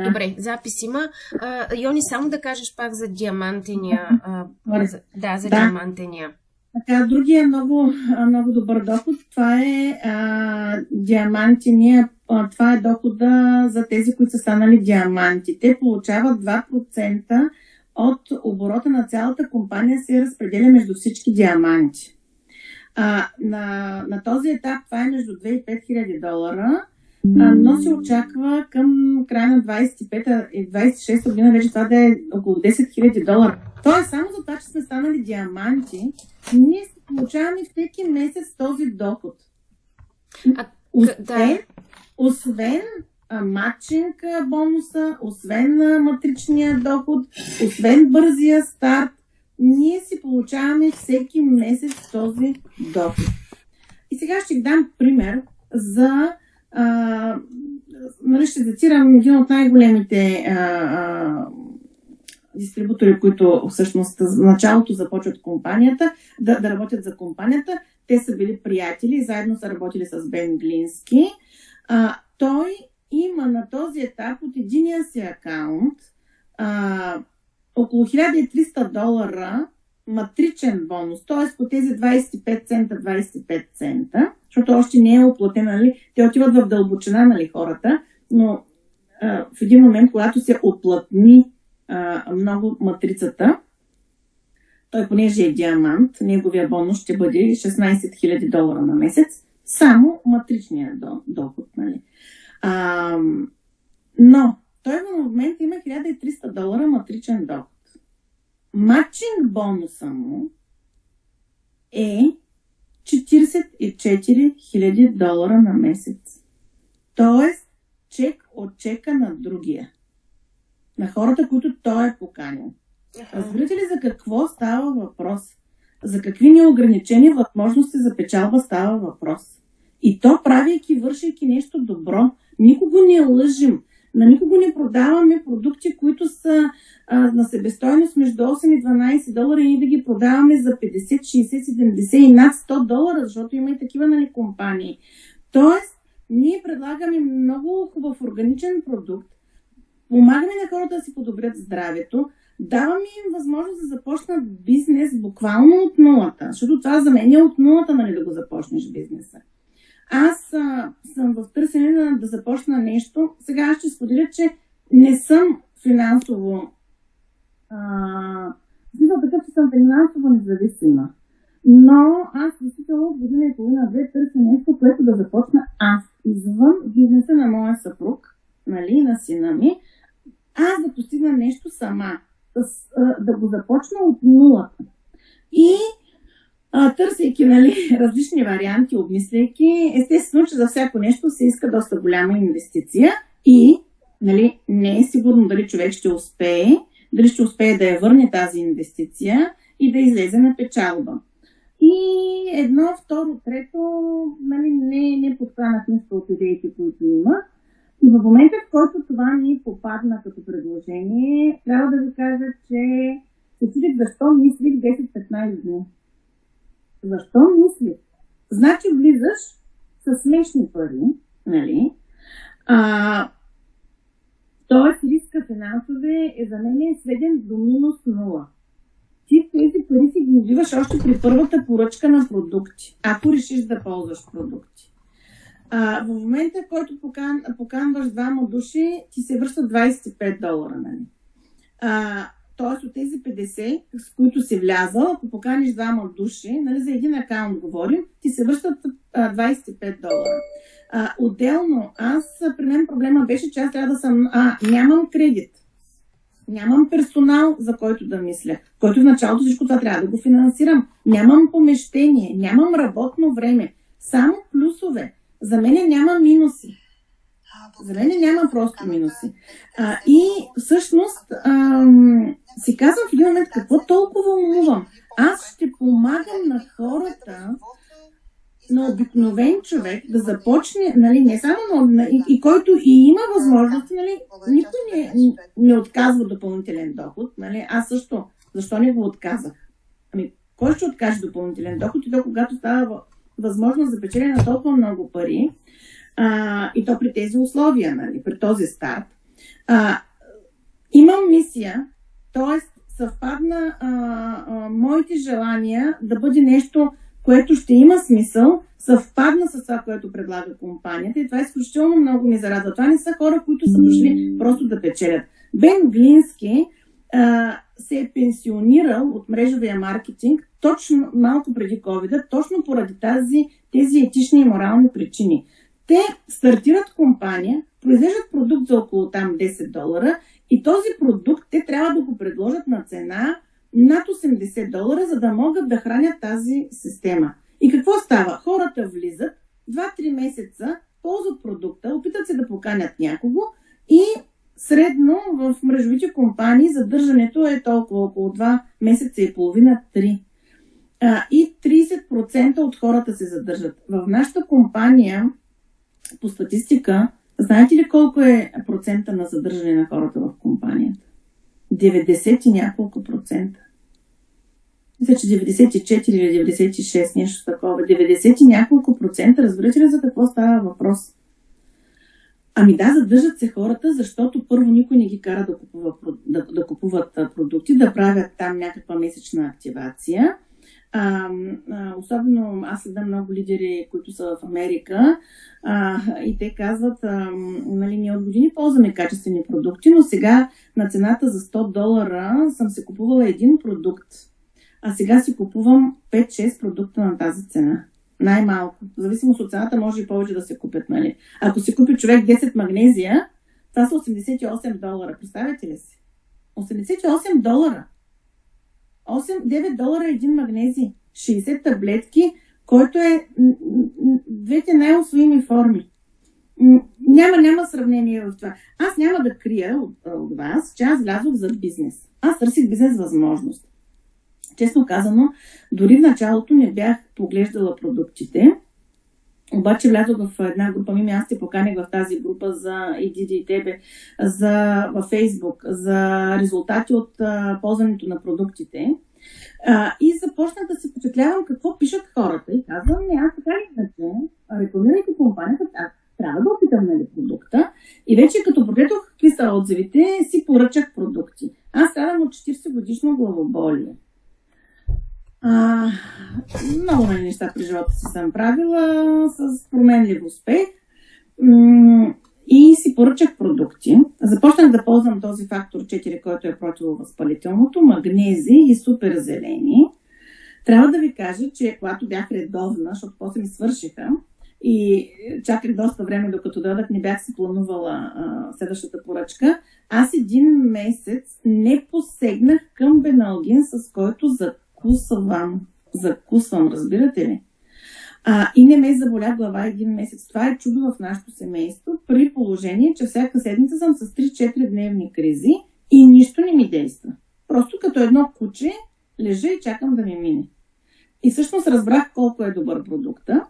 Добре, запис има. Йони, само да кажеш пак за диамантения. За диамантения. Така, другия много, много добър доход, това е диамантения, това е дохода за тези, които са станали диаманти. Те получават 2% от оборота на цялата компания, се разпределя между всички диаманти. На този етап това е между 2 и 5 хиляди долара, но се очаква към края на 25-та и 26-та година вече това да е около 10 хиляди долара. Тоест, само за това, че сме станали диаманти, ние получаваме всеки месец този доход. Освен матчинг бонуса, освен матричния доход, освен бързия старт, ние си получаваме всеки месец този доход. И сега ще дам пример за ще цитирам един от най-големите дистрибутори, които всъщност в началото започват компанията, да работят за компанията. Те са били приятели и заедно са работили с Бен Глински. Той има на този етап от единия си акаунт около 1300 долара матричен бонус, т.е. по тези 25 цента, защото още не е оплатен, нали? Те отиват в дълбочина, нали, хората, но в един момент, когато се оплътни много матрицата, той понеже е диамант, неговия бонус ще бъде 16 000 долара на месец, само матричния доход, нали? Но той в момента има 1300 долара матричен доход. Матчинг бонуса му е 44 000 долара на месец. Тоест, чек от чека на другия. На хората, които той е поканил. Разбирате ли за какво става въпрос? За какви неограничени възможности за печалба става въпрос? И то, правейки, вършейки нещо добро, никого не лъжим. На никого не продаваме продукти, които са на себестойност между 8 и 12 долара и ние да ги продаваме за 50, 60, 70 и над 100 долара, защото има и такива, нали, компании. Тоест, ние предлагаме много хубав органичен продукт, помагаме на хората да си подобрят здравето, даваме им възможност да започнат бизнес буквално от нулата, защото това за мен е от нулата, нали, да го започнеш бизнеса. Аз съм в търсене да започна нещо. Сега аз ще споделя, че не съм финансово такъв, че съм финансово независима. Но аз действително година и половина-две търся нещо, което да започна аз извън бизнеса на моя съпруг, нали, на сина ми. Аз да постигна нещо сама, да го започна от нулата. И търсейки, нали, различни варианти, обмисляйки, естествено, че за всяко нещо се иска доста голяма инвестиция и, нали, не е сигурно дали човек ще успее да я върне тази инвестиция и да излезе на печалба. И едно, второ, трето, нали, не подхванах нищо от идеите, които има. И в момента, в който това ми попадна като предложение, трябва да ви кажа, че се чудих защо мислих 10-15 дни. Защо мислих? Значи влизаш със смешни пари, нали? Тоест риска финансове за мен е сведен до минус 0. Ти тези пари си ги вливаш още при първата поръчка на продукти, ако решиш да ползваш продукти. В момента, в който поканваш двама души, ти се връщат 25 долара, нали? Т.е. от тези 50, с които си влязал, ако поканиш двама души, нали, за един акаунт говорим, ти се връщат 25 долара. Отделно, при мен проблема беше, че аз трябва да съм... нямам кредит. Нямам персонал, за който да мисля. Който в началото всичко това трябва да го финансирам. Нямам помещение, нямам работно време. Само плюсове. За мен няма минуси. За мен няма просто минуси. И всъщност си казвам в един момент какво толкова умувам. Аз ще помагам на хората, на обикновен човек да започне, нали, не само и който и има възможности, нали, никой не отказва допълнителен доход, нали, аз също, защо не го отказах? Кой ще откаже допълнителен доход и то когато става възможност за печелене на толкова много пари, и то при тези условия, нали, при този старт. Имам мисия, т.е. съвпадна моите желания да бъде нещо, което ще има смисъл, съвпадна с това, което предлага компанията и това изключително много ми зарадва. Това не са хора, които са дошли просто да печелят. Бен Глински се е пенсионирал от мрежовия маркетинг точно малко преди COVID, точно поради тези етични и морални причини. Те стартират компания, произвеждат продукт за около там $10 и този продукт те трябва да го предложат на цена над $80, за да могат да хранят тази система. И какво става? Хората влизат, 2-3 месеца ползват продукта, опитат се да поканят някого и средно в мрежовите компании задържането е толкова около 2 месеца и половина, 3. И 30% от хората се задържат. В нашата компания, по статистика, знаете ли колко е процента на задържане на хората в компанията? 90 и няколко процента. Мисля, че 94 или 96, нещо такова. 90 и няколко процента. Разбирате ли за какво става въпрос? Ами да, задържат се хората, защото първо никой не ги кара да купуват продукти, да правят там някаква месечна активация. Особено аз следам много лидери, които са в Америка и те казват, нали, ние от години ползваме качествени продукти, но сега на цената за $100 съм се купувала един продукт, а сега си купувам 5-6 продукта на тази цена. Най-малко. В зависимост от цената може и повече да се купят. Нали? Ако си купи човек 10 магнезия, това са $88. Представете ли си? $88. 9 един магнези. 60 таблетки, който е двете най-усвоими форми. Няма сравнение в това. Аз няма да крия от вас, че аз влязох за бизнес. Аз търсих бизнес възможност. Честно казано, дори в началото не бях поглеждала продуктите, обаче влязох в една група, аз те поканих в тази група за Диди и тебе, във Фейсбук, за резултати от ползването на продуктите. И започнах да се впечатлявам какво пишат хората и казвам, аз така ли иначе, рекламирайки компанията, трябва да опитам продукта. И вече като прочетох какви са отзивите, си поръчах продукти. Аз страдам от 40 годишно главоболие. Много неща при живота си съм правила с променлив успех и си поръчах продукти. Започнах да ползвам този фактор 4, който е противовъзпалителното, магнези и супер зелени. Трябва да ви кажа, че когато бях редовна, защото после ми свършиха и чаках доста време, докато дойдах, не бях си планувала следващата поръчка, аз един месец не посегнах към Беналгин, с който закусвам, разбирате ли? И не ме заболя глава един месец. Това е чудо в нашето семейство, при положение, че всяка седмица съм с 3-4 дневни кризи и нищо не ми действа. Просто като едно куче лежа и чакам да ми мине. И всъщност разбрах колко е добър продукта.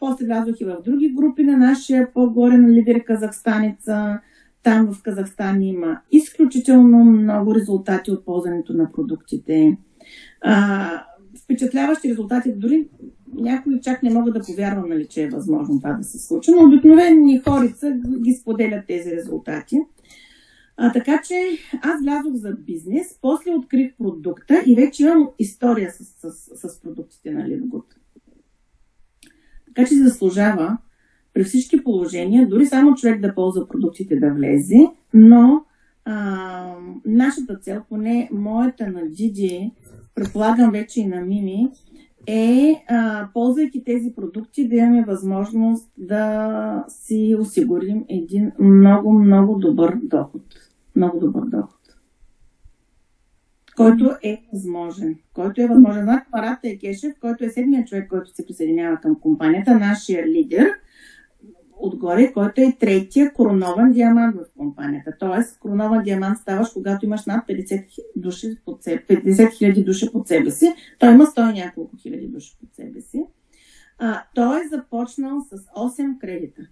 После влязох и в други групи на нашия по-горе на лидер казахстанеца. Там в Казахстан има изключително много резултати от ползването на продуктите. Впечатляващи резултати, дори някои чак не могат да повярвам, нали, че е възможно това да се случи, но обикновени хорица ги споделят тези резултати. Така че аз влязох за бизнес, после открих продукта и вече имам история с продуктите на Livgood. Така че заслужава при всички положения, дори само човек да ползва продуктите да влезе, но нашата цел, поне моята на Диди, предполагам вече и на Мими, е, ползвайки тези продукти, да имаме възможност да си осигурим един много, много добър доход. Много добър доход. Който е възможен. Марат Екешев, който е седмият човек, който се присъединява към компанията, нашия лидер, отгоре, който е третия коронован диамант в компанията. Тоест, коронован диамант ставаш, когато имаш над 50 000 души под себе си. Той има 100 няколко хиляди души под себе си. Той е започнал с 8 кредита.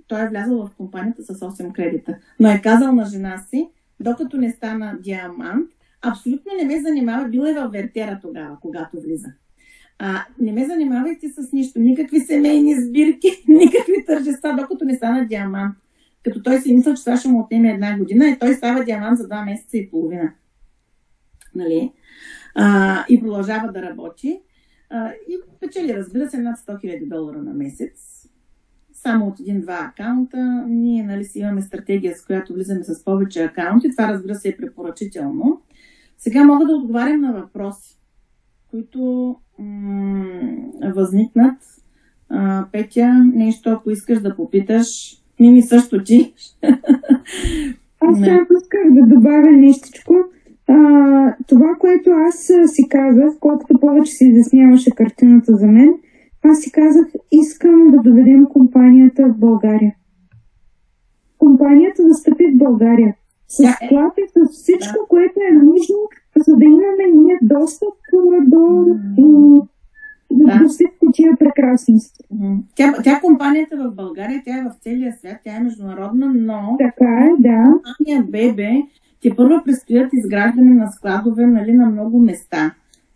Той е влязъл в компанията с 8 кредита. Но е казал на жена си, докато не стана диамант, абсолютно не ме занимава, била е във вертера тогава, когато влиза. Не ме занимавайте с нищо, никакви семейни сбирки, никакви тържества, докато не стана диамант. Като той си мисля, че това ще му отнеме 1 година и той става диамант за 2 месеца и половина. Нали? И продължава да работи. И печели, разбира се, над $100,000 на месец. Само от 1-2 акаунта. Ние, нали, си имаме стратегия, с която влизаме с повече акаунти. Това, разбира се, е препоръчително. Сега мога да отговарям на въпроси, които възникнат. Петя, нещо, ако искаш да попиташ, ми също ти. Аз само исках да добавя нещичко. Това, което аз си казах, колкото повече се изясняваше картината за мен, аз си казах, искам да доведем компанията в България. Компанията да стъпи в България. С склад и с всичко, което е нужно, за да имаме ние достъп до всички тия прекрасности. Тя компанията в България, тя е в целия свят, тя е международна, но така е, да. Бебе, те първо предстоят изграждане на складове, нали, на много места.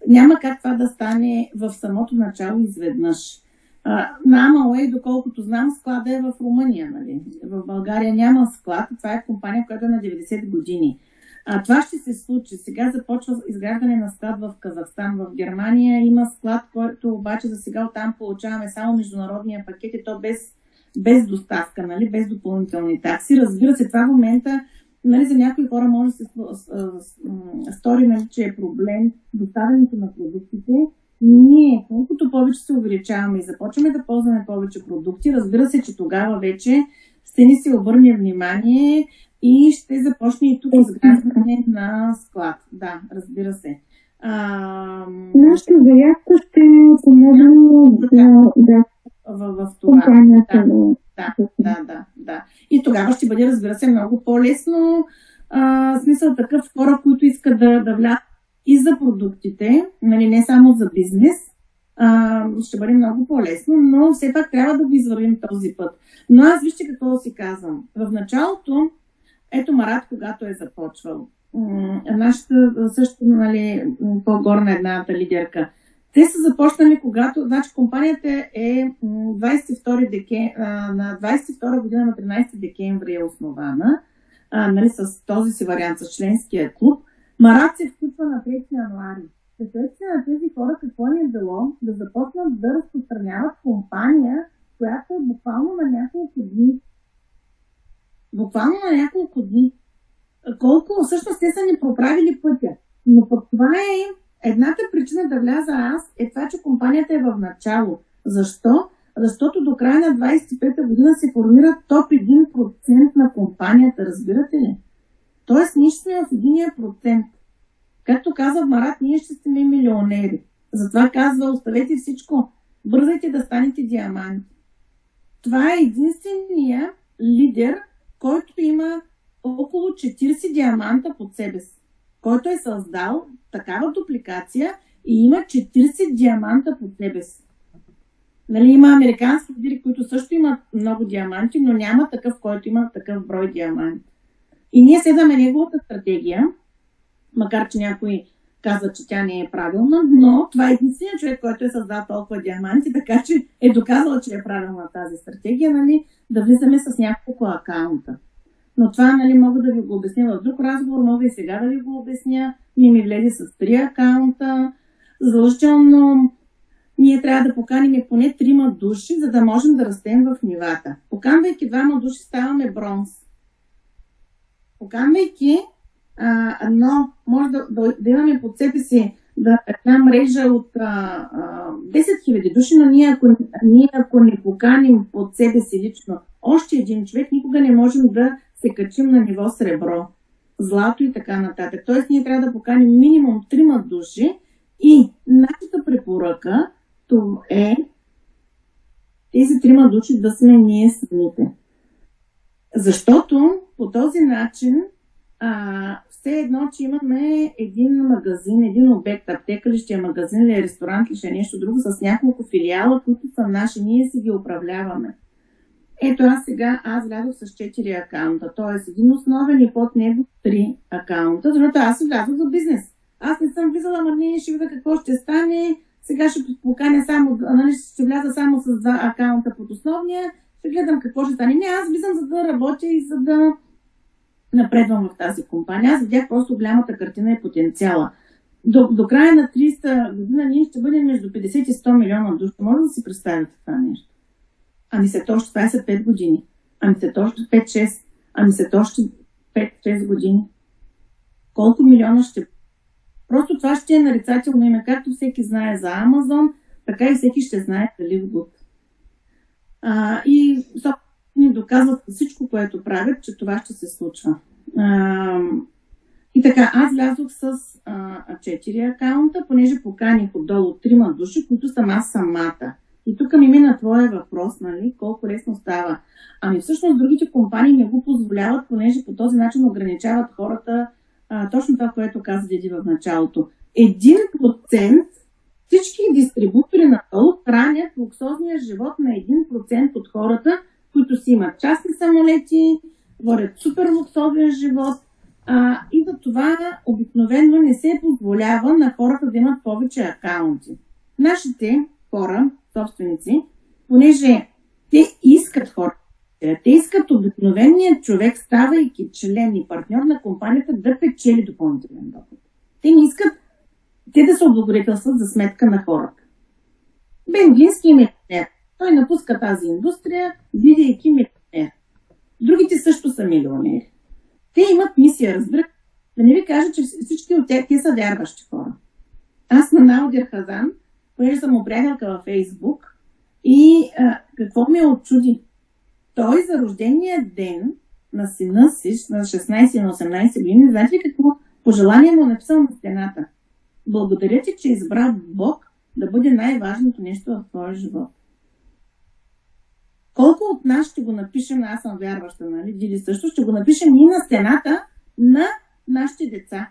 Няма как това да стане в самото начало изведнъж. На Амауей, доколкото знам, склада е в Румъния. Нали? В България няма склад. Това е компания, която е на 90 години. Това ще се случи. Сега започва изграждане на склад в Казахстан. В Германия има склад, който обаче за сега оттам получаваме само международния пакет и то без доставка, нали? Без допълнителни такси. Разбира се, това в момента, нали, за някои хора може да се стори, нали, че е проблем доставянето на продуктите. Ние, колкото повече се увеличаваме и започваме да ползваме повече продукти, разбира се, че тогава вече ще ни се обърне внимание и ще започне и тук изграждане на склад. Да, разбира се. Нашата заявка ще помогне в това. Компанията. Да. И тогава ще бъде, разбира се, много по-лесно. Смисъл такъв, хора, които искат да влязат и за продуктите, нали, не само за бизнес, ще бъде много по-лесно, но все пак трябва да го извървим този път. Но аз вижте какво си казвам. В началото, ето Марат, когато е започвал, нашата също, нали, по-горна едната лидерка, те са започнали когато, значи компанията е на 22 година, на 13 декември е основана, нали, с този си вариант, с членския клуб. Марат се включва на 3 януари. Представете на тези хора какво им е било да започнат да разпространяват компания, която е буквално на няколко дни. Колко всъщност те са ни проправили пътя. Но пък това е едната причина да вляза аз, е това, че компанията е в начало. Защо? Защото до края на 25-та година се формира топ 1% на компанията, разбирате ли? Тоест, ние ще сме в 1%. Както казва Марат, ние ще сме милионери. Затова казва, оставете всичко, бързайте да станете диаманти. Това е единствения лидер, който има около 40 диаманта под себе си. Който е създал такава дупликация и има 40 диаманта под себе си. Нали, има американски лидери, които също имат много диаманти, но няма такъв, който има такъв брой диаманти. И ние следваме неговата стратегия, макар че някой казва, че тя не е правилна, но това е единственият човек, който е създал толкова диаманти, така че е доказал, че е правилна тази стратегия, нали, да влизаме с няколко акаунта. Но това, нали, мога да ви го обясня в друг разговор, мога и сега да ви го обясня. Ми влезе с 3 акаунта. Задължително ние трябва да поканим поне 3 души, за да можем да растем в нивата. Поканвайки 2 души, ставаме бронз. Поканвайки но може да имаме под себе си една мрежа от 10 000 души, но ние ако не поканим под себе си лично още един човек, никога не можем да се качим на ниво сребро, злато и така нататък. Тоест ние трябва да поканим минимум 3 души и нашата препоръка това е тези 3 души да сме ние самите. Защото по този начин все едно, че имаме един магазин, един обект, аптека ли ще е магазин ли е ресторант ли ще е нещо друго, с няколко филиала, които са наши, ние си ги управляваме. Ето аз влязох с 4 акаунта, т.е. един основен и под него 3 акаунта, защото аз влязох за бизнес. Аз не съм влизала, ама не ще видя какво ще стане, сега ще поканя само, нали, ще вляза само с 2 акаунта под основния, ще гледам какво ще стане. Не, аз влизам за да работя и за да напредвам в тази компания. Аз видях просто голямата картина и потенциала. До края на 30 година ние ще бъдем между 50 и 100 милиона души. Може да си представите това нещо? Ами след още 25 години. Ами след още 5-6. Ами след още 5-6 години. Колко милиона ще... Просто това ще е нарицателно име. Както всеки знае за Амазон, така и всеки ще знае за Livegood. И ни доказват всичко, което правят, че това ще се случва. И така, аз влязох с 4 акаунта, понеже поканих отдолу 3 души, които съм аз самата. И тук ми мина твоя въпрос, нали, колко лесно става. Ами всъщност другите компании не го позволяват, понеже по този начин ограничават хората, точно това, което каза Диди в началото. 1% всички дистрибутори надолу хранят луксозния живот на 1% от хората, които си имат частни самолети, водят супер луксозен живот. И за това обикновено не се позволява на хората да имат повече акаунти. Нашите хора, собственици, понеже те искат хора, те искат обикновеният човек, ставайки член и партньор на компанията, да печели допълнителен доход. Те не искат те да се облагодетелстват за сметка на хората. Бен Гински е милионер. Той напуска тази индустрия, бидейки милионер. Другите също са милионери. Те имат мисия, разбирате. Да не ви кажа, че всички от тях те са вярващи хора. Аз на Наудир Хазан, понеже съм му приятелка във Фейсбук, и какво ме очуди? Той за рождения ден на сина си, на 16 и на 18 години, знаете ли какво пожелание му написал на стената? Благодаря ти, че избра Бог да бъде най-важното нещо в твоя живот. Колко от нас ще го напишем, аз съм вярваща, нали? Дили също, ще го напишем и на стената на нашите деца.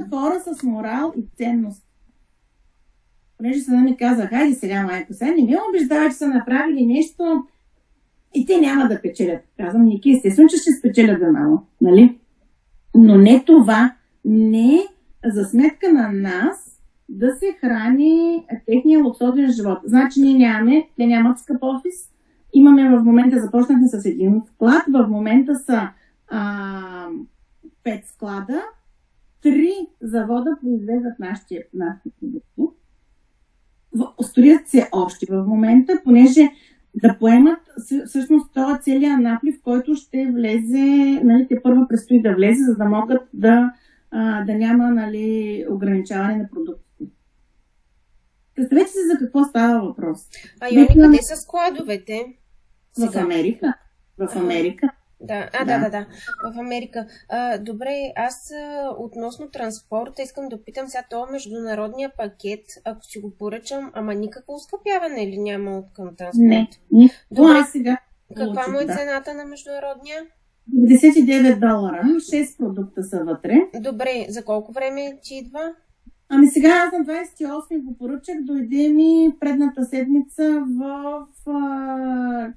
Хора с морал и ценност. Понеже сега ми каза, хайде сега, майко, сега не ми убеждава, че са направили нещо и те няма да печелят. Казвам, Ники, естествено, че ще спечелят за малко, нали? Но не това, не за сметка на нас да се храни техния луксозен живот. Значи ние нямаме, те нямат скъп офис. Имаме в момента, започнахме с един склад, в момента са 5 склада, 3 завода произвеждат нашите продукти. Строят се общи в момента, понеже да поемат всъщност това целият наплив, който ще влезе, нали, те първо предстои да влезе, за да могат да няма, нали, ограничаване на продуктите. Представете си за какво става въпрос. Йони, къде са складовете? В Америка. В Америка. Да. В Америка. Добре, аз относно транспорта искам да питам сега това международния пакет, ако си го поръчам, ама никакво оскъпяване ли няма от към транспорт? Не. Добре, сега каква му е цената на международния? $99. 6 продукта са вътре. Добре, за колко време ти идва? Ами сега аз на 28 го поръчах, дойде ми предната седмица в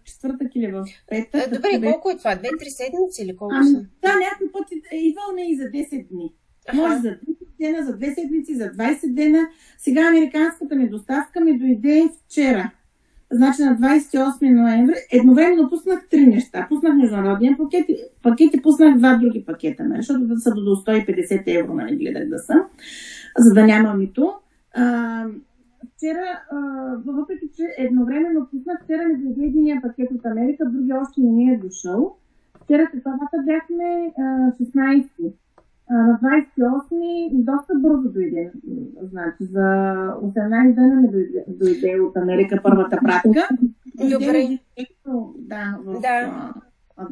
четвъртък или в петък. Добре, колко е това? 2-3 седмици или колко са? Да, някой път идвал ме и за 10 дни. Може за 30 дена, за 2 седмици, за 20 дена. Сега американската ми доставка ми дойде вчера. Значи на 28 ноември. Едновременно пуснах 3 неща. Пуснах международния пакет и пуснах 2 други пакета, нали, защото да са до 150 евро, нали, гледах да са, за да няма мито. Вчера, въпреки че едновременно пуснах, вчера ми дойде единия пакет от Америка, другия още не е дошъл. Вчера след това бяхме 16. На 28 доста бързо дойде. Значи за 18 дена не дойде от Америка първата пратка. Добре.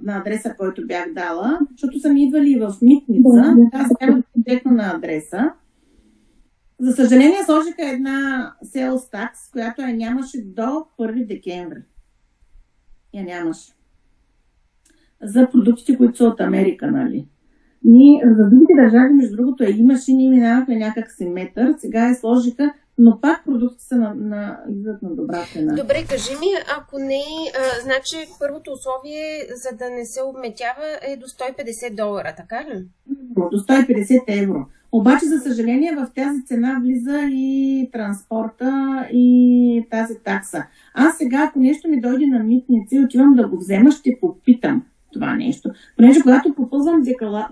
На адреса, който бях дала, защото са ми идвали в митница. Аз бях директно на адреса. За съжаление сложиха една sales tax, която я нямаше до 1 декември. Я нямаше. За продуктите, които са от Америка, нали? Ние, за другите държави, между другото, имаше, ние минавахме някак си метър, сега я сложиха, но пак продукти са идват на добра цена. Добре, кажи ми, ако не, значи първото условие, за да не се обметява, е до $150, така ли? До 150 евро. Обаче, за съжаление, в тази цена влиза и транспорта, и тази такса. Аз сега, ако нещо ми дойде на митница и отивам да го взема, ще попитам това нещо. Понеже когато попълвам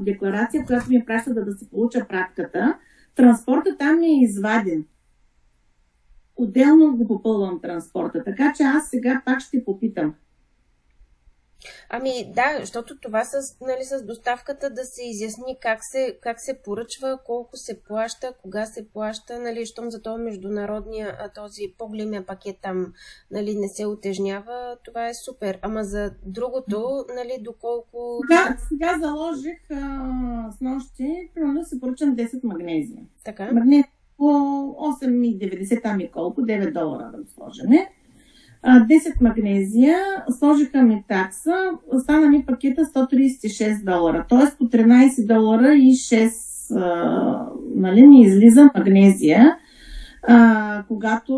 декларация, която ми праща да се получа пратката, транспорта там ми е изваден. Отделно го попълвам транспорта. Така че аз сега пак ще попитам. Ами да, защото това с доставката да се изясни как се поръчва, колко се плаща, кога се плаща, нали, щом за това международния, този по-големия пакет там, нали, не се утежнява, това е супер. Ама за другото, нали, доколко... Сега заложих с нощи, примерно да се поръчам 10 магнезия. Така? Магнезия по 8,90 там и колко, $9 да го сложим. 10 магнезия, сложиха ми такса, стана ми пакета $136, т.е. по $13 и 6 нали, ми излиза магнезия, когато,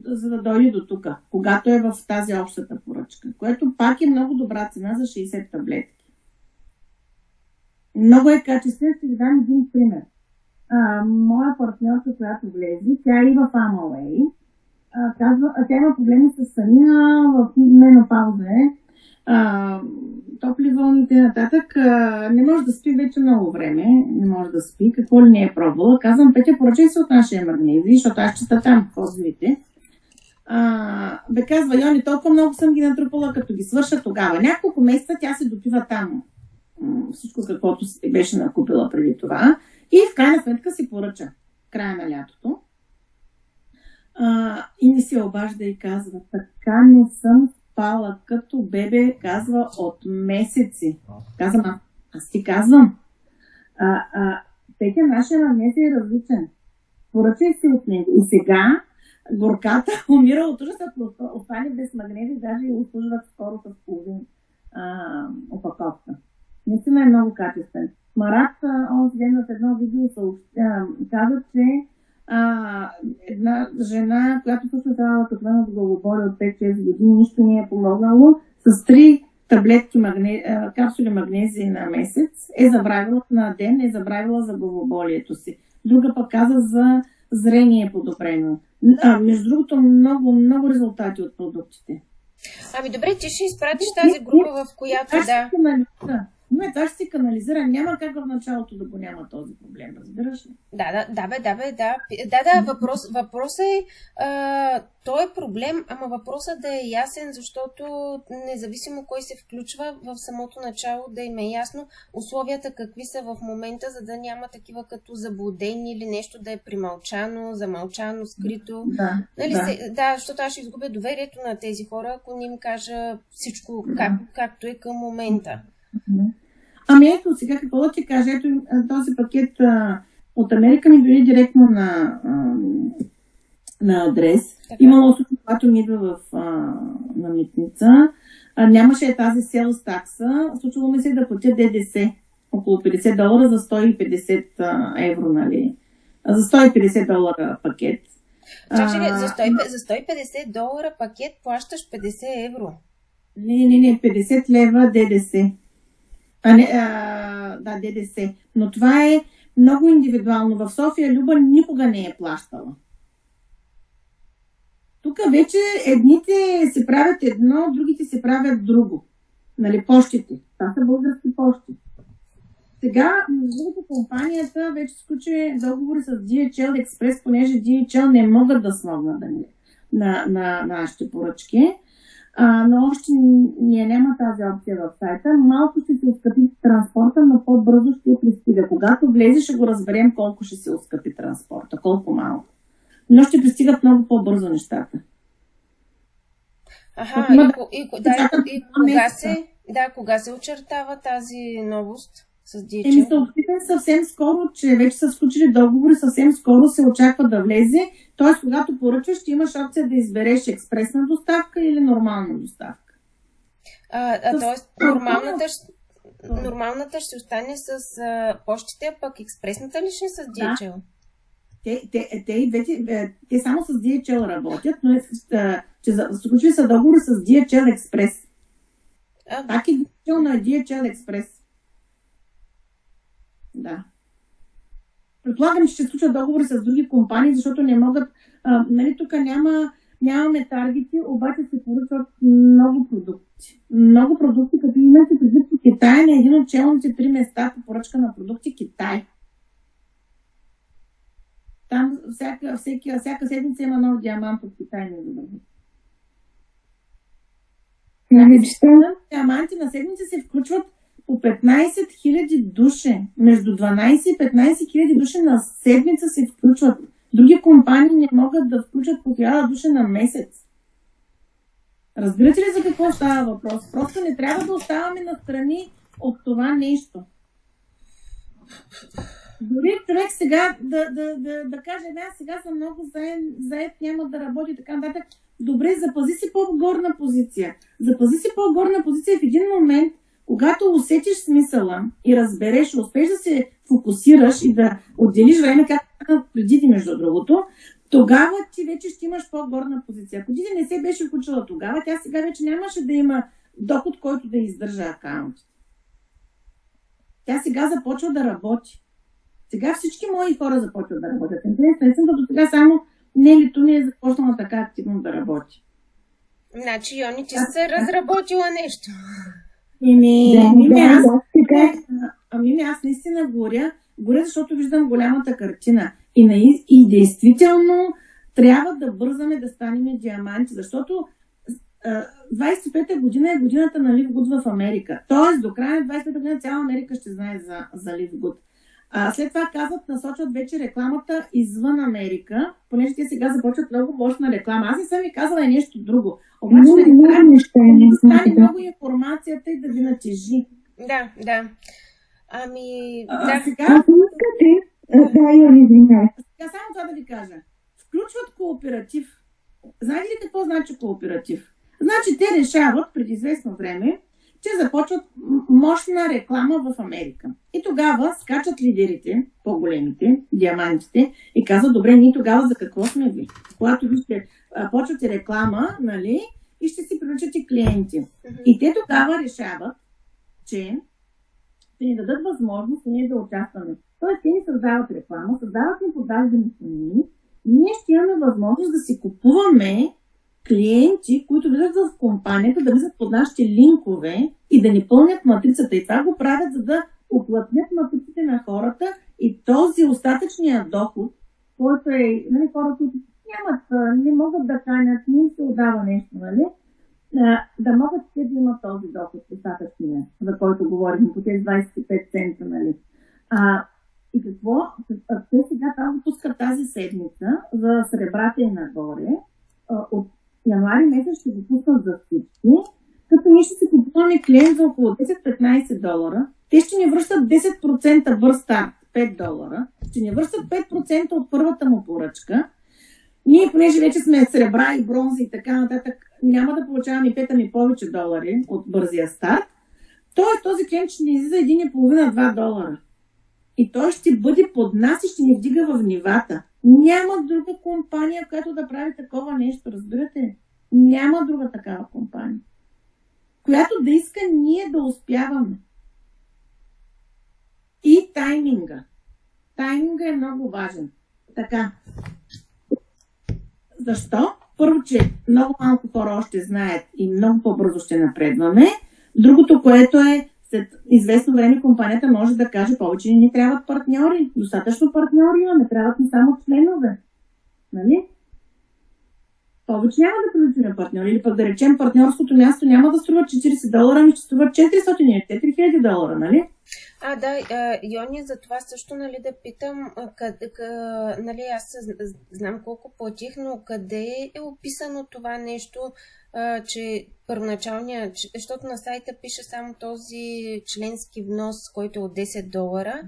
за да дойде до тук, когато е в тази общата поръчка, което пак е много добра цена за 60 таблетки. Много е качествен. Ще ви дам един пример. Моя партньорка, която влезе, тя и в Amway, тя има проблеми с съня, в менопауза топли вълните нататък. Не може да спи вече много време. Не може да спи. Какво ли не е пробвала? Казвам, Петя, поръчай се от нашия магнезий, защото аз чета там в отзивите. Казва, Йони, толкова много съм ги натрупала, като ги свърша тогава. Няколко месеца тя се допива там всичко, каквото си беше накупила преди това. И в крайна сметка си поръча. Края на лятото. И ми се обажда и казва, така не съм спала като бебе, казва, от месеци. Казвам, аз ти казвам. Петя, нашия магнезий е различен. Поръчай си от него. И сега горката умира от ужас, ако остане без магнезий, даже и услужват скоро с половин опаковка. Наистина е много качествен. Марат, онзи ден в едно видео каза, че една жена, която също трябва като мен от главоболие от 5-6 години, нищо не е помогнало, с 3 таблетки капсули магнезии на месец е забравила на ден, е забравила за главоболието си. Друга пък каза за зрение е подобрено. Между другото, много, много резултати от продуктите. Ами добре, ти ще изпратиш тази група, в която да... Не, това ще се канализира. Няма как в началото да го няма този проблем, разбираш ли? Да, въпросът е, той е проблем, ама въпросът да е ясен, защото независимо кой се включва, в самото начало да им е ясно условията какви са в момента, за да няма такива като заблудени или нещо да е примълчано, замълчано, скрито. Да, защото аз ще изгубя доверието на тези хора, ако не им кажа всичко както е към момента. Ами ето, сега какво да ти кажа? Ето този пакет от Америка ми дойде директно на адрес. Имало случай, когато ми идва на митница. Нямаше тази селс такса. Случило ми се да платя ДДС. Около $50 за 150 евро, нали? За $150 пакет. Чакай, за $150 пакет плащаш 50 евро. Не, 50 лева ДДС. Да, ДДС. Но това е много индивидуално. В София Люба никога не е плащала. Тук вече едните се правят едно, другите се правят друго. Нали, пощите. Това са български пощи. Сега, другата компанията вече сключи договори с DHL Express, понеже DHL не могат да смогнат на нашите поръчки. Но още няма тази опция в сайта. Малко ще се оскъпи транспорта, но по-бързо ще пристига. Когато влезе, ще го разберем колко ще се оскъпи транспорта, колко малко. Но ще пристигат много по-бързо нещата. Кога се очертава тази новост с DHL? Съобщите съвсем скоро, че вече са сключили договори, съвсем скоро се очаква да влезе. Т.е. когато поръчваш, ще имаш опция да избереш експресна доставка или нормална доставка. Т.е. нормалната ще остане с почтите, а пък експресната ли ще е с DHL? Те само с DHL работят, но сключили са договори с DHL Express. Так е DHL на DHL Express. Да. Предполагам, че ще случат договори с други компании, защото не могат, нали, тук нямаме таргети, обаче се поръчват много продукти. Много продукти, като имате предвид по Китай, на един от челните 3 места по поръчка на продукти Китай. Там всяка седмица има нов диамант от Китай, между другото. Диаманти на седмица се включват по 15 000 души. Между 12 и 15 000 души на седмица се включват. Други компании не могат да включат по 1000 души на месец. Разбирате ли за какво става въпрос? Просто не трябва да оставаме настрани от това нещо. Дори човек сега да каже, аз сега съм много заед, няма да работи така нататък. Добре, запази си по-горна позиция. Запази си по-горна позиция в един момент, когато усетиш смисъла и разбереш, успеш да се фокусираш и да отделиш време, както преди ти, между другото, тогава ти вече ще имаш по-горна позиция. Ако ти не се беше включила тогава, тя сега вече нямаше да има доход, който да издържа акаунт. Тя сега започва да работи. Сега всички мои хора започват да работят. Интересно, като сега само Нелито не е започнала така активно да работи. Значи, Йони, ти се разработила нещо. Аз наистина горя, защото виждам голямата картина. И действително трябва да бързаме да станем диаманти, защото 25-та година е годината на Ливгуд в Америка. Тоест, до края на 25-та година цяла Америка ще знае за Ливгуд. След това казват, насочват вече рекламата извън Америка, понеже те сега започват много мощна реклама. Аз не съм ви казала и нещо друго. Обаче да стане много информацията и да ви натежи. Да. Сега... Сега само това да ви кажа. Включват кооператив. Знаете ли какво значи кооператив? Значи те решават преди известно време, че започват мощна реклама в Америка. И тогава скачат лидерите, по-големите, диамантите, и казват, добре, ние тогава за какво сме ви? Когато ви ще почвате реклама, нали, и ще си привличате клиенти. И те тогава решават, че ще ни дадат възможност ние да участваме. Тоест, те ни създават реклама, създават ни продажбени цени, и ние ще имаме възможност да си купуваме клиенти, които влизат в компанията, да влизат под нашите линкове и да ни пълнят матрицата. И това го правят, за да оплътнят матриците на хората и този остатъчния доход, който е, нали, хора, които не могат да канят, не се отдава нещо, нали, да могат те да имат този доход, остатъчния, за който говорим, по тези 25 цента, нали. И какво? Те сега там пускат тази седмица за сребрата и нагоре. От януари месец ще го пуснат за всички, като ние ще си купуваме клиент за около 10-15 долара. Те ще ни връщат 10% бърз старт, 5 долара. Ще ни връщат 5% от първата му поръчка. Ние, понеже вече сме сребра и бронзи и така нататък, няма да получаваме 5 повече долари от бързия старт. Тоест този клиент ще ни излиза 1,5-2 долара. И той ще бъде под нас и ще ни вдига в нивата. Няма друга компания, която да прави такова нещо, разбирате? Няма друга такава компания, която да иска ние да успяваме. И тайминга. Тайминга е много важен. Така. Защо? Първо, че много малко хора още знаят и много по-бързо ще напредваме. Другото, което е, след известно време компанията може да каже, повече ни трябват партньори. Достатъчно партньори имаме, трябват ни само членове. Нали? Повече няма да привличаме партньори. Или пък да речем, партньорското място няма да струва 40 долара, ами ще струва 400 или 4000 долара, нали? Йони, за това също, нали, да питам, нали, аз знам колко платих, но къде е описано това нещо, че първоначалния, защото на сайта пише само този членски внос, който е от 10 долара,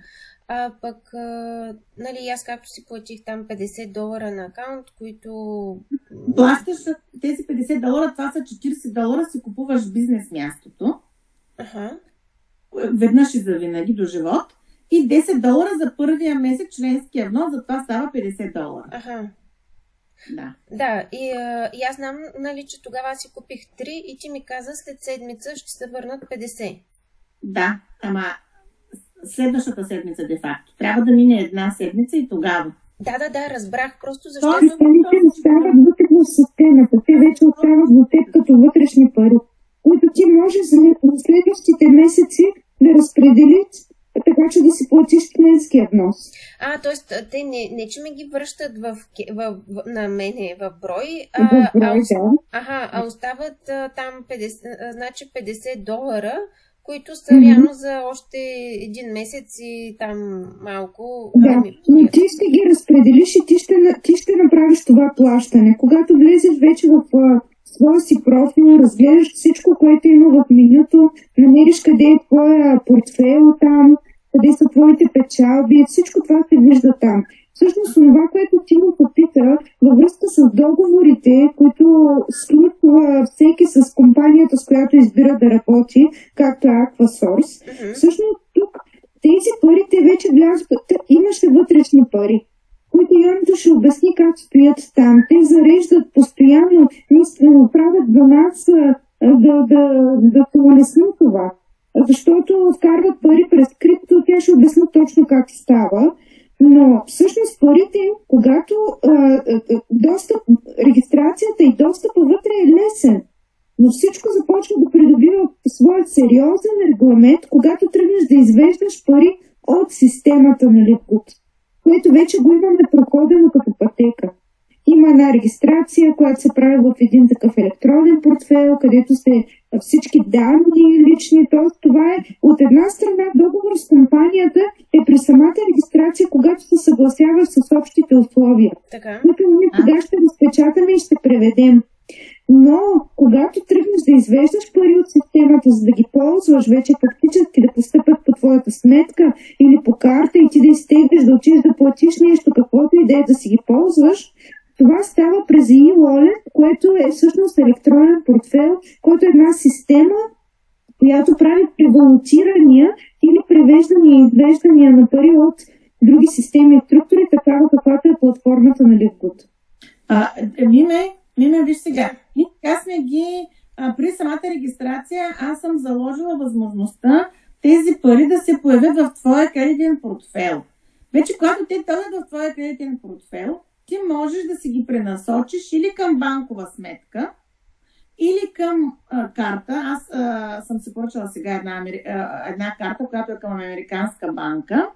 а пък, нали, аз както си платих там 50 долара на акаунт, които... Плащаш тези 50 долара, това са 40 долара, си купуваш бизнес мястото. Веднъж и завинаги до живот. И 10 долара за първия месец членския внос, за това става 50 долара. Да, и аз знам, нали, че тогава си купих 3 и ти ми каза, след седмица ще се върнат 50. Да, ама следващата седмица, де-факто. Трябва да мине една седмица и тогава. Да, разбрах, просто Тоест, защото... парите остават вътре в системата. Те вече остават за теб като вътрешни пари, които ти можеш в следващите месеци да разпределиш, така че да си платиш членския внос. Т.е. те не че ме ги връщат на мене в брой, В брой, да. а остават там 50, значи $50, които са реално за още един месец и там малко. Да, но ти ще ги разпределиш и ти ще направиш това плащане. Когато влезеш вече в своя си профил, разгледаш всичко, което има в менюто, намериш къде е твоя портфейл там, къде са твоите печалби, всичко това се вижда там. Всъщност, това, което ти му попита, във връзка с договорите, които сключва всеки с компанията, с която избира да работи, както е Aquasource, всъщност тук тези пари те вече влязат, имаше вътрешни пари, които Йонито ще обясни как стоят там. Те зареждат постоянно, правят за нас да се улесни това. Защото вкарват пари през крипто, тя ще обясни точно как става. Но всъщност парите, когато регистрацията и достъпа вътре е лесен, но всичко започва да придобива своят сериозен регламент, когато тръгнеш да извеждаш пари от системата на Liquid, което вече го имаме проходено като пътека. Има една регистрация, която се прави в един такъв електронен портфейл, където са всички данни лични. Т.е. това е от една страна договор с компанията е при самата регистрация, когато се съгласяваш с общите условия. Които ние сега ще разпечатаме и ще преведем. Но когато тръгнеш да извеждаш пари от системата, за да ги ползваш вече фактически да постъпят по твоята сметка или по карта и ти да изтеглиш, да учиш да платиш нещо, каквото и да е да си ги ползваш, това става през e-wallet, което е всъщност електронен портфейл, който е една система, която прави превалутирания или превеждания и извеждания на пари от други системи и структури, такава каквато е платформата на Liquid. Миме, виж сега. Ние сме ги при самата регистрация, аз съм заложила възможността тези пари да се появят в твоя кредитен портфейл. Вече когато те дойдат в твоя кредитен портфейл, ти можеш да си ги пренасочиш или към банкова сметка, или към карта. Аз съм се поръчала сега една карта, която е към американска банка,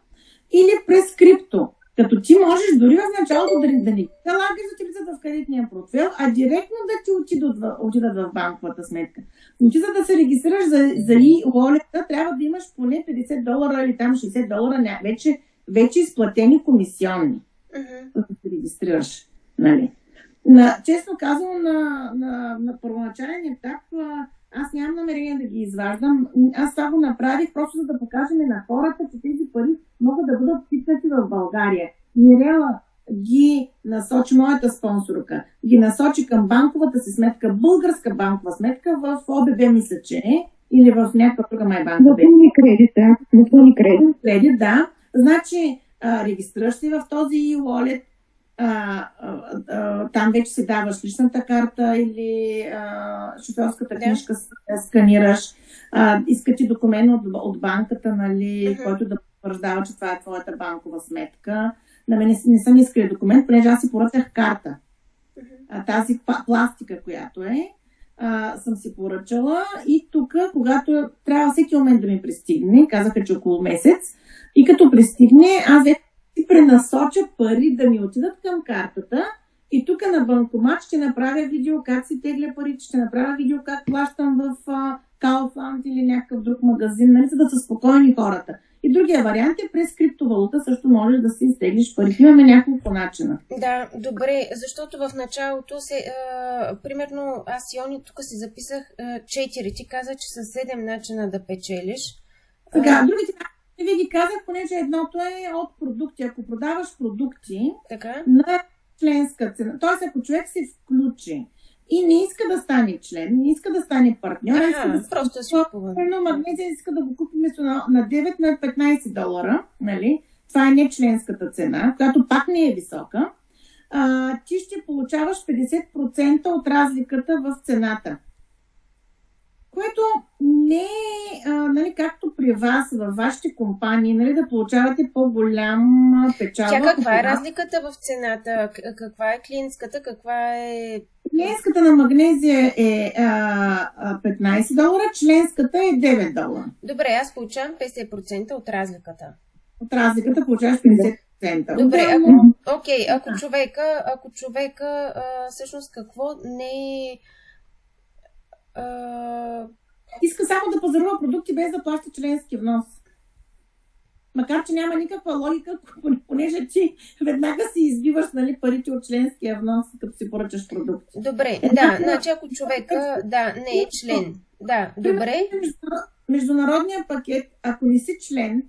или през крипто. Като ти можеш дори в началото да не налагаш да ти влизат в кредитния портфейл, а директно да ти отидат в банковата сметка. Но ти за да се регистрираш за e-wallet, трябва да имаш поне $50 или там $60 вече изплатени комисионни. Да се регистрираш. Нали? Честно казано, на първоначален етап аз нямам намерение да ги изваждам. Аз това го направих просто за да покажем на хората, че тези пари могат да бъдат пипнати в България. Мирела ги насочи, моята спонсорка, ги насочи към банковата си сметка, българска банкова сметка в ОББ, мисля, че е, или в някаква друга майбанка. В Уникредит, да. Значи, регистрираш се в този e-wallet, там вече си даваш личната карта или шофьорската книжка, сканираш, иска ти документ от банката, нали, който да потвърждава, че това е твоята банкова сметка. На мен не съм искали документ, понеже аз си поръчах карта. Тази пластика, която съм си поръчала и тук, когато трябва всеки момент да ми пристигне, казаха, че около месец, и като пристигне, аз вече си пренасоча пари да ми отидат към картата и тук на банкомат ще направя видео как си тегля парите, ще направя видео как плащам в Kaufland или някакъв друг магазин, нали, за да са спокойни хората. И другия вариант е през криптовалута, също можеш да си изтеглиш пари. Имаме няколко начина. Да, добре, защото в началото примерно аз Йони тук си записах 4, ти каза, че са 7 начина да печелиш. Сега, другите ви ги казах, понеже едното е от продукти. Ако продаваш продукти на членска цена, т.е. ако човек се включи и не иска да стане член, не иска да стане партньор, просто си купува. Магнезия иска да го купи вместо на 9 на $15, нали? Това е не членската цена, която пак не е висока. Ти ще получаваш 50% от разликата в цената. Което не е, нали, както при вас, във вашите компании, нали, да получавате по-голяма печалба. Тя каква е разликата в цената? Каква е клинската? Каква е... Клинската на магнезия е $15, членската е $9. Добре, аз получавам 50% от разликата. От разликата получаваш 50%. Добре, Отделно, окей, ако човека всъщност какво не е... иска само да пазарува продукти без да плаща членски внос. Макар че няма никаква логика, понеже ти веднага си избиваш, нали, парите от членския внос, като си поръчаш продукти. Добре, да, значи ако човека не е член. Да, добре. Международният пакет, ако не си член,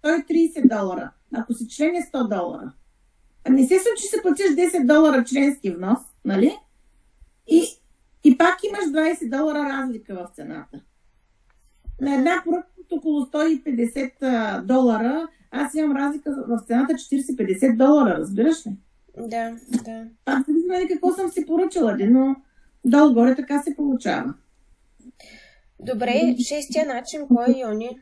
той е $30. Ако си член е $100. Не се случи, че се платиш $10 членски внос, нали? И пак имаш $20 разлика в цената. На една поръчка от около $150, аз имам разлика в цената $40-50, разбираш ли? Да. Пак не знам какво съм си поръчала, но долу-горе така се получава. Добре, шестия начин, кой е, Йони?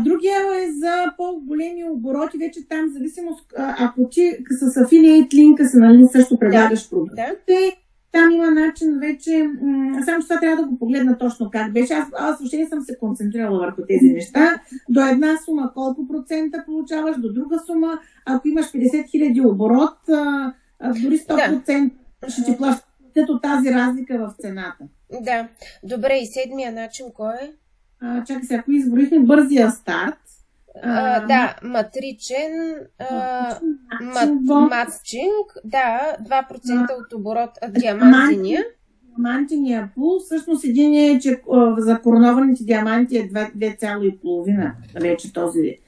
Другия е за по-големи обороти, вече там зависимост, ако ти с affiliate линка се, нали, също предлагаш продукти. Там има начин вече, само че това трябва да го погледна точно как беше. Аз въобще не съм се концентрирала върху тези неща. До една сума колко процента получаваш, до друга сума, ако имаш 50 000 оборот, дори 100% ще ти плащат тази разлика в цената. Да, добре, и седмия начин кой е? Чакай се, ако изброихме бързия старт. Матричен, матчинг, 2% от оборот, диамантиния. Диамантиния пул, всъщност един е, че за коронованите диаманти е 2,5 вече този.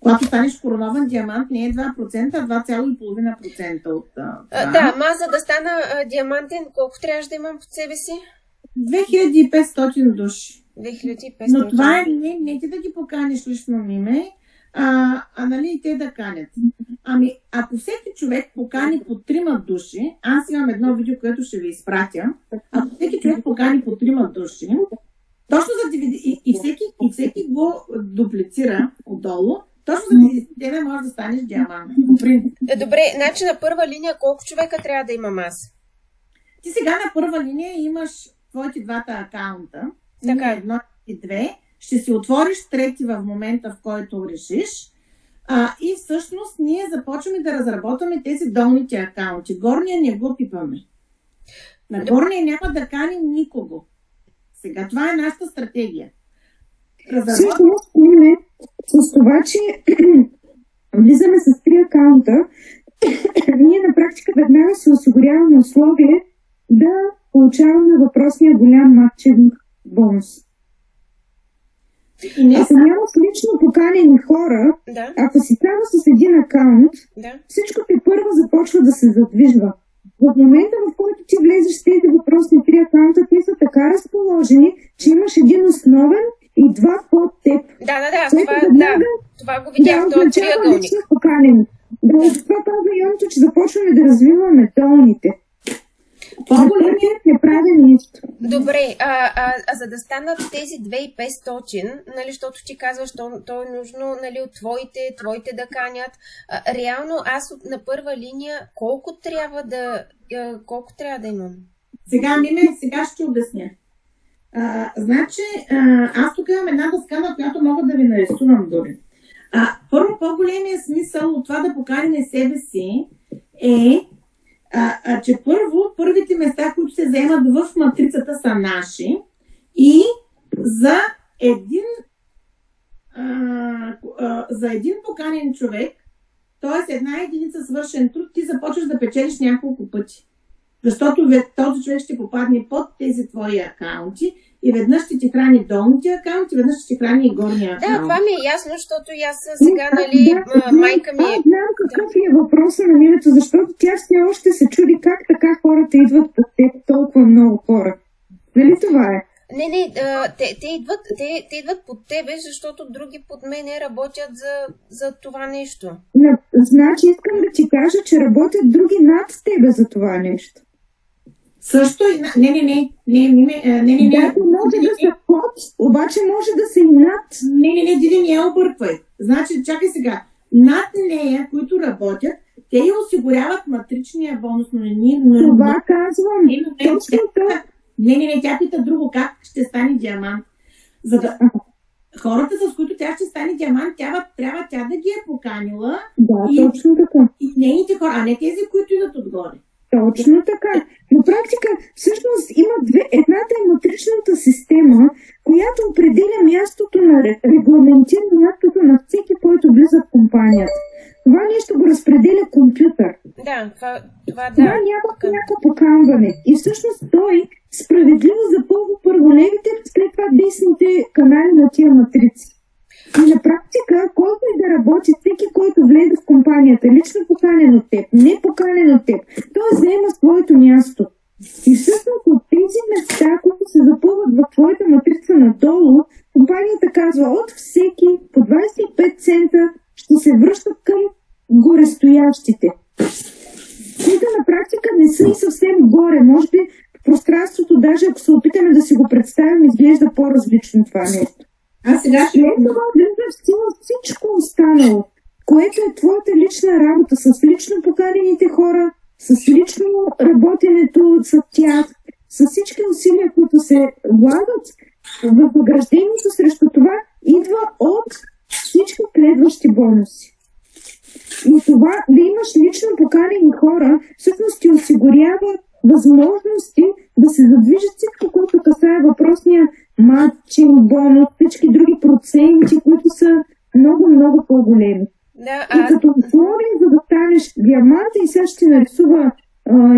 Когато станеш коронован диамант не е 2%, а 2,5% от това. Да, за да стана диамантен, колко трябваше да имам под себе си? 2500 души. 2500. Но това е не ти да ги поканиш лично име, нали и те да канят. Ами, ако всеки човек покани по 3 души, аз имам едно видео, което ще ви изпратя, ако всеки човек покани по 3 души, точно за 90, и всеки го дуплицира отдолу, точно за 90 дена може да станеш диамант. Добре, значи на първа линия колко човека трябва да имам аз? Ти сега на първа линия имаш твоите двата акаунта. Така, 1 и 2. Ще си отвориш трети в момента, в който решиш. И всъщност ние започваме да разработваме тези долните акаунти. Горния не го пипаме. На горния няма да каним никого. Сега това е нашата стратегия. Всъщност, с това, че влизаме с 3 акаунта, ние на практика веднага се осигуряваме условие да получаваме въпросния голям матчинг бонус. Ако няма лично поканени хора, ако си само с един акаунт, всичко те първо започва да се задвижва. В момента, в който ти влезеш с тези въпросни 3 акаунта, те са така разположени, че имаш един основен и 2 под теб. Това го видях в този триъгълник. Това казва Йонто, че започваме да развиваме долните. По-големият не прави нищо. Добре, за да станат тези 2500, нали, защото ти казваш, то е нужно, нали, от твоите да канят. Реално аз на първа линия колко трябва да имам? Сега ще обясня. Значи, аз тук имам една дъска, на която мога да ви нарисувам дори. Първо, по-големия смисъл от това да поканим себе си е, че първите места, които се заемат в матрицата, са наши и за един поканен човек, т.е. една единица свършен труд, ти започваш да печелиш няколко пъти. Защото този човек ще попадне под тези твои акаунти и веднъж ще ти храни долните акаунти, веднъж ще ти храни и горния акаунт. Да, това ми е ясно, защото и аз сега, нали, майка ми... Аз знам какъв е въпросът на Милето, защото тя все още се чуди как така хората идват под теб, толкова много хора. Нали това е? Не, те идват под тебе, защото други под мене работят за това нещо. Значи искам да ти кажа, че работят други над тебе за това нещо. Също и... Не. Да, може да се под, обаче може да се и над. Не, Диди, не я обърквай. Значи, чакай сега. Над нея, които работят, те я осигуряват матричния бонус, но не... Това казвам. Точно това. Не, тя пита друго. Как ще стане диамант? За да... Хората, с които тя ще стане диамант, трябва тя да ги е поканила. Да, точно така. И нейните хора, а не тези, които идват отгоре. Точно така. На практика, всъщност, има едната е матричната система, която определя мястото на регламентира мястото на всеки, който влиза в компанията. Това нещо го разпределя компютър. Това няма някакво поканване. И всъщност той справедливо запълва първо левите, след това десните канали на тия матрици. И на практика, който и да работи, всеки, който влезе в компанията, лично поканен от теб, не поканен от теб, той заема своето място. И всъщност от тези места, които се запълват в твоята матрица надолу, компанията казва от всеки по 25 цента ще се връщат към горестоящите. Които на практика не са и съвсем горе. Може би пространството, даже ако се опитаме да си го представим, изглежда по-различно това нещо. Сега ще... Това влиза в сила всичко останало, което е твоята лична работа с лично поканените хора, с лично работенето с тях, с всички усилия, които се влагат. Възнаграждението срещу това идва от всички следващи бонуси. И това да имаш лично поканени хора, всъщност ти осигурява възможности да се задвижат всичко, което касае въпросния матчин, бонус, всички други проценти, които са много по-големи. И като условие, за да станеш диамант, и сега ще нарисува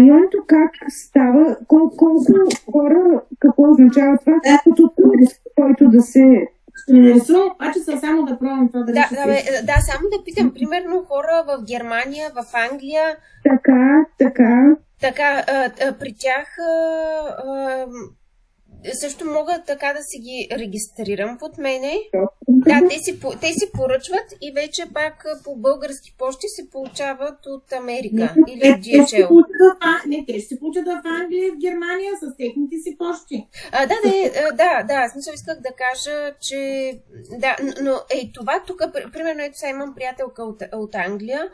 Йонто как става, колко хора, какво означава това, като труд, който да се... Ще нарисувам, обаче само да пробвам това да реши. Да, само да питам, примерно хора в Германия, в Англия. Така, при тях също мога така да си ги регистрирам под мене. Да, те си поръчват и вече пак по български пощи се получават от Америка или от DHL. Те ще се получат в Англия и в Германия с техните си пощи. Да, смисъл исках да кажа, че да, но това тук, примерно ето сега имам приятелка от Англия,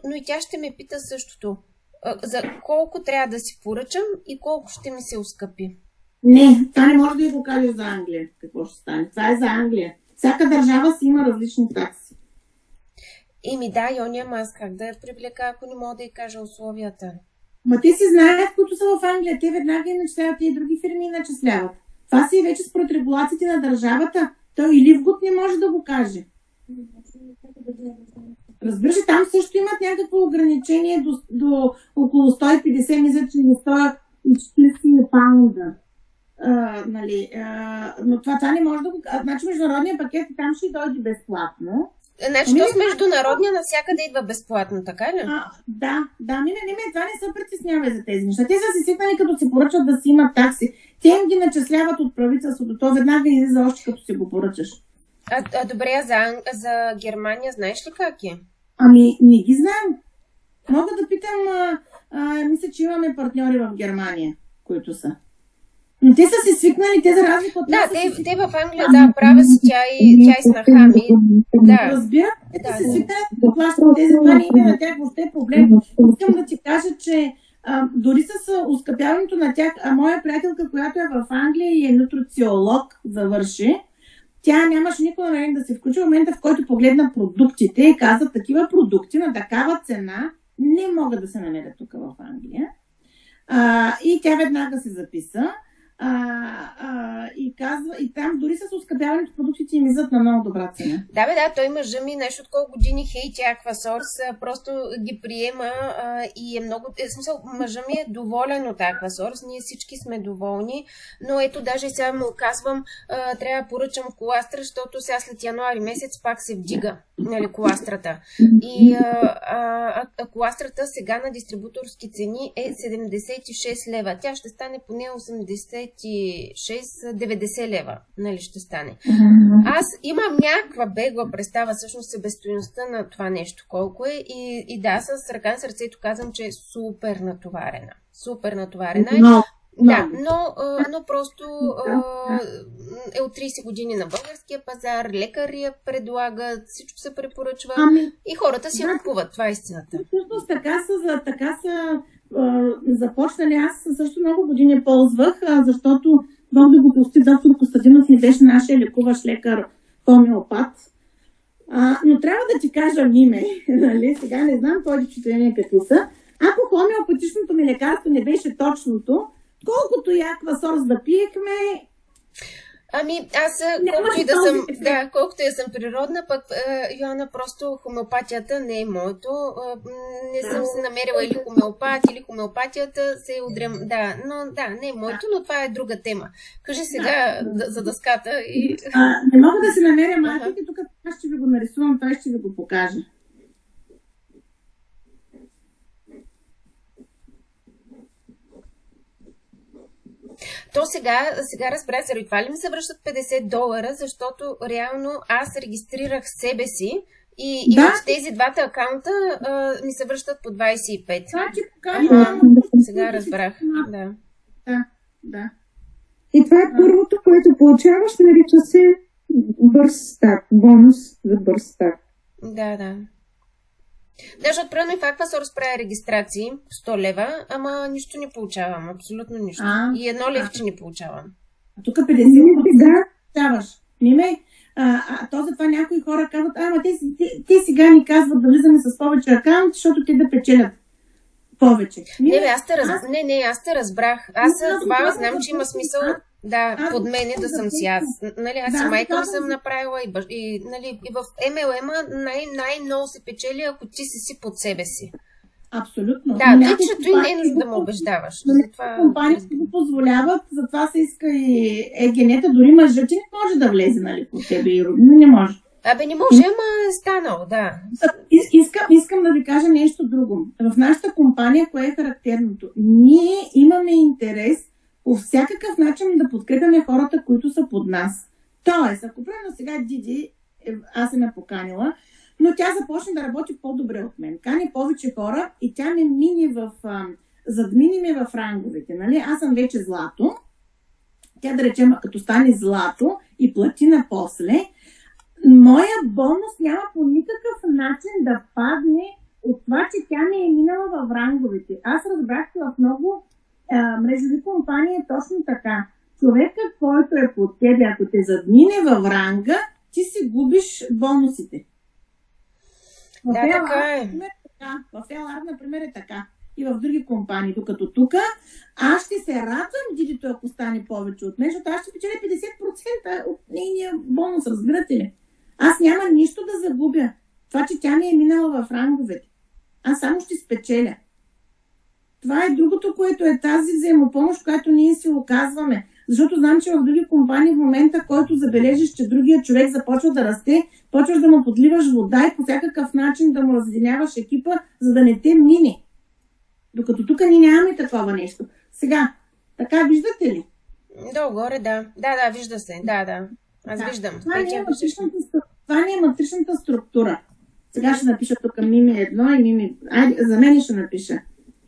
но и тя ще ме пита същото. За колко трябва да си поръчам и колко ще ми се оскъпи. Не, това не може да го кажеш за Англия. Какво ще стане? Това е за Англия. Всяка държава си има различни такси. Да, Йоня, аз как да я привлека, ако не мога да й кажа условията? Ма те си знаят, които са в Англия. Те веднага им начисляват и други фирми начисляват. Това си вече според регулациите на държавата. Той или в гуд не може да го каже. Разбира се, там също имат някакво ограничение до около 150, мисля, че не 140 паунда. Но това не може да го... Значи международния пакет там ще дойде безплатно. Значи то с международния навсякъде идва безплатно, така ли? Да. Това не се притеснявай за тези неща. Те са си свикнали, като се поръчат да си имат такси. Те им ги начисляват от правителството. То веднага излиза още като си го поръчаш. Добре, за Германия знаеш ли как е? Не ги знам. Мога да питам... мисля, че имаме партньори в Германия, които са. Но те са се свикнали, те за разлика от нас. Те в Англия, права си, тя и снахами. Да. Разбира, те са се свикнали да плащат тези пари и на тях въобще проблем. Искам да ти кажа, че дори с оскъпяването на тях, моя приятелка, която е в Англия и е нутрициолог, завърши, тя нямаше никога намерение да се включи в момента, в който погледна продуктите и каза, такива продукти на такава цена не могат да се намерят тук в Англия. И тя веднага се записа. И казва, и там дори с оскъпяването продуктите им излизат на много добра цена. Да, той мъжа ми нещо от колко години хейти Аквасорс, просто ги приема и е много... смисъл, мъжа ми е доволен от Аквасорс, ние всички сме доволни, но ето даже сега му казвам, трябва да поръчам коластра, защото сега след януари месец пак се вдига, нали, коластрата. И коластрата сега на дистрибуторски цени е 76 лева. Тя ще стане поне 86-90 50 лева, нали, ще стане. Аз имам някаква бегла представа всъщност себестойността на това нещо, колко е и да, с ръка на сърцето казвам, че е супер натоварена. Супер натоварена е. Да, но просто е от 30 години на българския пазар, лекари я предлагат, всичко се препоръчва и хората си я купуват. Това е истината. Всъщност така са започнали. Аз също много години ползвах, защото Бог да го прости, доктор Костадинов не беше нашия лекуващ лекар хомеопат. Но трябва да ти кажа име, нали? Сега не знам твоите впечатления какви са. Ако хомеопатичното ми лекарство не беше точното, колкото и аквасорс да пиехме... Аз колкото и да съм природна, пък Йоанна, просто хомеопатията не е моето. Не съм се намерила или хомеопат, или хомеопатията се удрям. Да, не е моето, но това е друга тема. Кажи сега за дъската и... Не мога да се намеря марките, тук аз ще ви го нарисувам, това ще ви го покажа. То сега разбрах, заради това ли ми се връщат $50, защото реално аз регистрирах себе си и от тези двата акаунта ми се връщат по 25. Сега разбрах. Да. И това е първото, което получаваш, нарича се бърз старт, бонус за бърз старт. Да. Даже отправено и в Аквасорс правя регистрации 100 лева, ама нищо не получавам, абсолютно нищо. И едно левче не получавам. Тук 50% получаваш. То затова някои хора казват, те сега ни казват да влизаме с повече акаунт, защото те да печелят повече. Аз те разбрах. Аз това знам, че има смисъл под мене да съм си аз. Нали, аз и майка ми съм направила и в MLM най-много се печели, ако ти си под себе си. Абсолютно. Да, тъй, че той не е нужно да му убеждаваш. Компаниите го позволяват, затова се иска и егенета, дори мъжът ти не може да влезе, нали, по тебе и родина не може. Не може, ама е станало, да. Искам да ви кажа нещо друго. В нашата компания, кое е характерното? Ние имаме интерес по всякакъв начин да подкрепяме хората, които са под нас. Тоест, ако примерно сега Диди, аз съм я поканила, но тя започне да работи по-добре от мен. Кани повече хора и тя ме мини задмини ме в ранговете. Нали? Аз съм вече злато. Тя, да речем, като стане злато и платина после, моя бонус няма по никакъв начин да падне от това, че тя ме е минала в ранговете. Аз разбрах, че в много мрежови компании е точно така. Човекът, който е под тебе, ако те задмине в ранга, ти си губиш бонусите. В LR, например, е така. И в други компании. Докато тук, аз ще се радвам Дидито, ако стане повече от мен, защото аз ще печеля 50% от нейния бонус, разбирате ли? Аз няма нищо да загубя. Това, че тя ми е минала в ранговете. Аз само ще спечеля. Това е другото, което е тази взаимопомощ, която ние си оказваме. Защото знам, че в други компании в момента, който забележиш, че другия човек започва да расте, почваш да му подливаш вода и по всякакъв начин да му разединяваш екипа, за да не те мине. Докато тук ние нямаме такова нещо. Сега, така виждате ли? Долу-горе, да. Да, вижда се. Да. Аз виждам. Това не е матричната структура. Сега ще напиша тук Мими 1 и Мими... за мен ще напиша.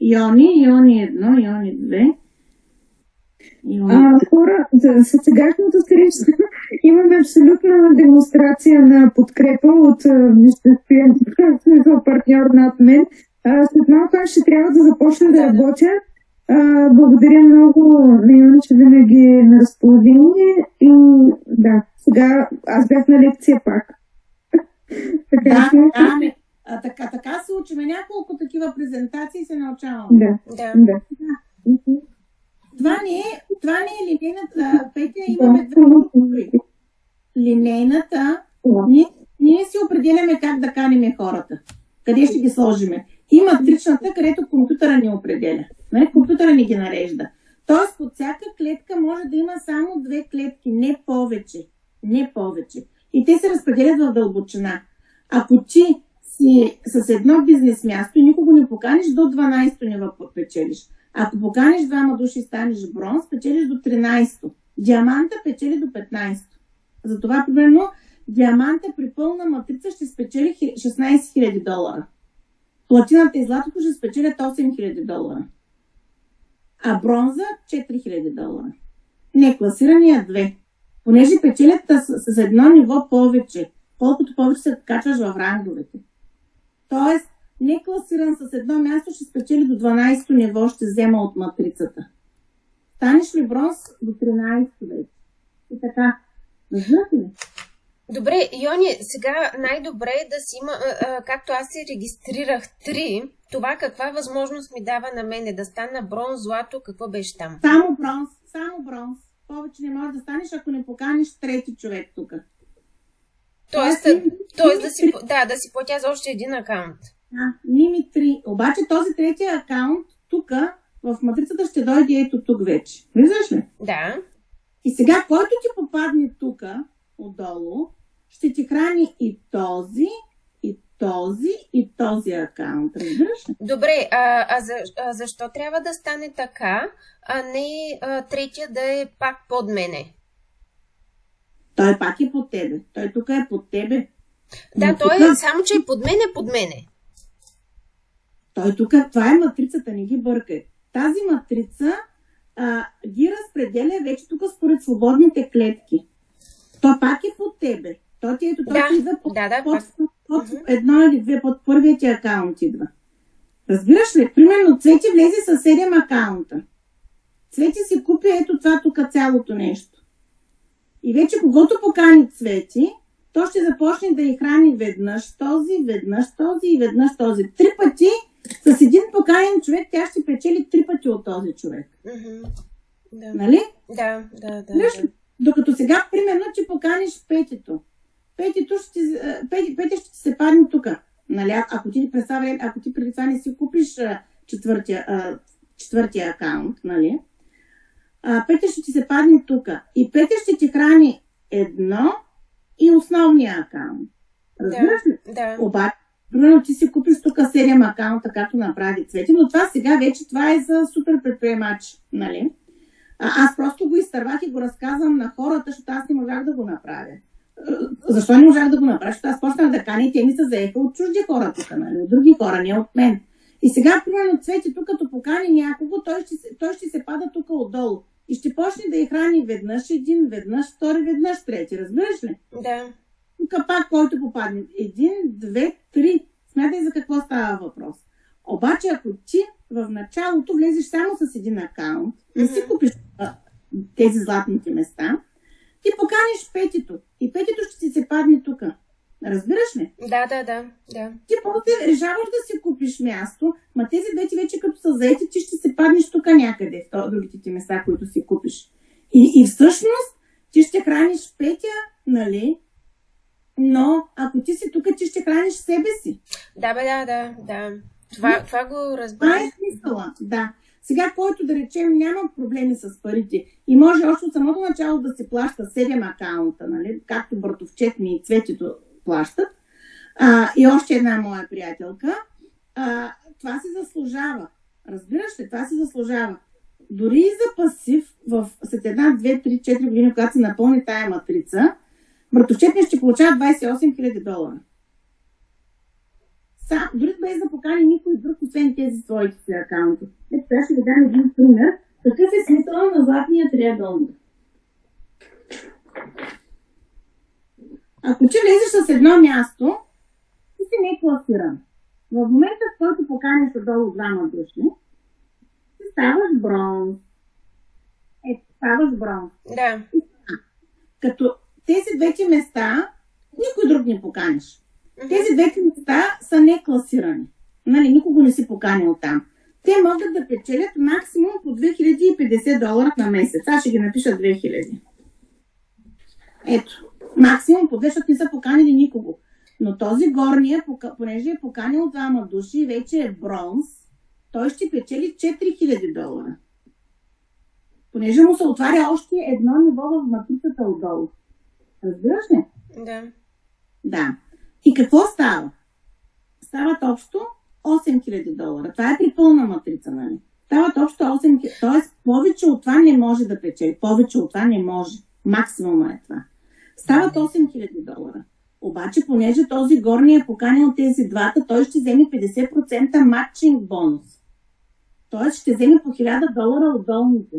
Иони 1, Иони 2. Хора, за сегашното среща имаме абсолютна демонстрация на подкрепа от партньор над мен. След малко аз ще трябва да започна да работя. Благодаря много на Йони, че винаги е на разположение. И да, сега аз бях на лекция пак. Така се учиме. Няколко такива презентации се научавам. Да. Това не е линейната. Петя, имаме две структури. Линейната, ние си определяме как да каним хората. Къде ще ги сложиме. И матричната, където компютъра ни определя. Компютъра ни ги нарежда. Тоест, под всяка клетка може да има само 2 клетки, не повече. И те се разпределят в дълбочина. Ако ти си с едно бизнес място и никого не поканиш, до 12-то ниво печелиш. Ако поканиш 2 души и станеш бронз, печелиш до 13-то. Диаманта печели до 15. Затова, примерно, диаманта при пълна матрица ще спечели $16,000. Платината и златото ще спечелят $8,000. А бронза $4,000. Некласирания 2. Понеже печелят с едно ниво повече, колкото повече се качваш в ранговете. Тоест, некласиран с едно място ще спечели до 12-то ниво, ще взема от матрицата. Станеш ли бронз до 13-то вече. И така. Разбирате ли? Добре, Йони, сега най-добре е да си има, както аз си регистрирах 3, това каква възможност ми дава на мене да стана бронз, злато, какво беше там? Само бронз, само бронз. Повече не можеш да станеш, ако не поканиш трети човек тук. Тоест да си платя за още един акаунт. Ними 3. Обаче този третия акаунт тук, в матрицата ще дойде ето тук вече. Виждаш ли? Да. И сега, който ти попадне тук, отдолу, ще ти храни и този, и този, и този акаунт. Разбираш ли? Добре, защо трябва да стане така, а не третия да е пак под мене? Той пак е под тебе. Той тук е под тебе. Да, но той тук... е само, че е под мене. Той тук, това е матрицата, не ги бъркай. Тази матрица ги разпределя вече тук според свободните клетки. То пак е под тебе. То ти ето, той идва под едно или две, под първият ти акаунт идва. Разбираш ли? Примерно Цвети влезе с 7 акаунта. Цвети си купи ето това тук цялото нещо. И вече когато покани Цвети, то ще започне да й храни веднъж този, веднъж този и веднъж този. 3 пъти с един поканен човек, тя ще печели 3 пъти от този човек. Да. Нали? Да. Докато сега, примерно, че поканиш петито. Петито ще ти се падне тук. Нали? Ако ти преди това не си купиш четвъртия акаунт, нали? Петя ще ти се падне тук. И Петя ще ти храни едно и основния акаунт. Разбираш ли? Да. Обаче, примерно ти си купиш тук 7 акаунта, както направи Цвети, но това сега вече това е за супер предприемач, нали? Аз просто го изтървах и го разказвам на хората, защото аз не можах да го направя. Защо не можах да го направя? Защото аз почнах да каня и те ми се заеха от чужди хора тук, нали? От други хора, не от мен. И сега, примерно, Цвети тук, като покани някого, той ще се пада тук отдолу. И ще почне да я храни веднъж един, веднъж втори, веднъж трети. Разбираш ли? Да. Тук пак, който попадне. 1, 2, 3. Смятай за какво става въпрос. Обаче, ако ти в началото влезеш само с един акаунт, не си купиш тези златните места, ти поканиш петито. И петито ще ти се падне тук. Разбираш ли? Да. Ти после решаваш да си купиш място, ма тези двете вече като са заети, ти ще се паднеш тук някъде в другите ти места, които си купиш. И всъщност ти ще храниш Петя, нали? Но ако ти си тук, ти ще храниш себе си. Да. Това го разбира. Това е смисъла, да. Сега, който да речем няма проблеми с парите и може още от самото начало да се плаща 7 акаунта, нали? Както Братовчетни и Цветито плащат. И още една моя приятелка. Това се заслужава. Разбираш ли? Това се заслужава. Дори и за пасив, след 1, 2, 3, 4 години, когато се напълни тая матрица, Братовчетни ще получават $28,000. Дори без да покани никой друг, освен тези своите си акаунти. Ето, сега ще ви дам един пример. Какъв е смисъл на златния триъгълник? Ако ти влезеш с едно място, ти си не класиран. В момента, в който поканиш отдолу двама души, ти ставаш бронз. Ставаш бронз. Да. Като тези двете места, никой друг не поканиш. Тези двете места са некласирани. Нали, никого не си поканил там. Те могат да печелят максимум по $2050 на месец. Аз ще ги напиша 2000. Ето. Максимум по 2, защото не са поканили никого. Но този горния, понеже е поканил двама души и вече е бронз, той ще печели $4000. Понеже му се отваря още едно ниво в матрицата отдолу. Разбираш ли? Да. Да. И какво става? Стават общо $8000. Това е при пълна матрица, нали? стават общо 8 хиляди. Тоест, повече от това не може да печели. Повече от това не може. Максимума е това. Стават 8 хиляди долара. Обаче, понеже този горни е поканил тези двата, той ще вземе 50% матчинг бонус. Тоест, ще вземе по $1000 от долните.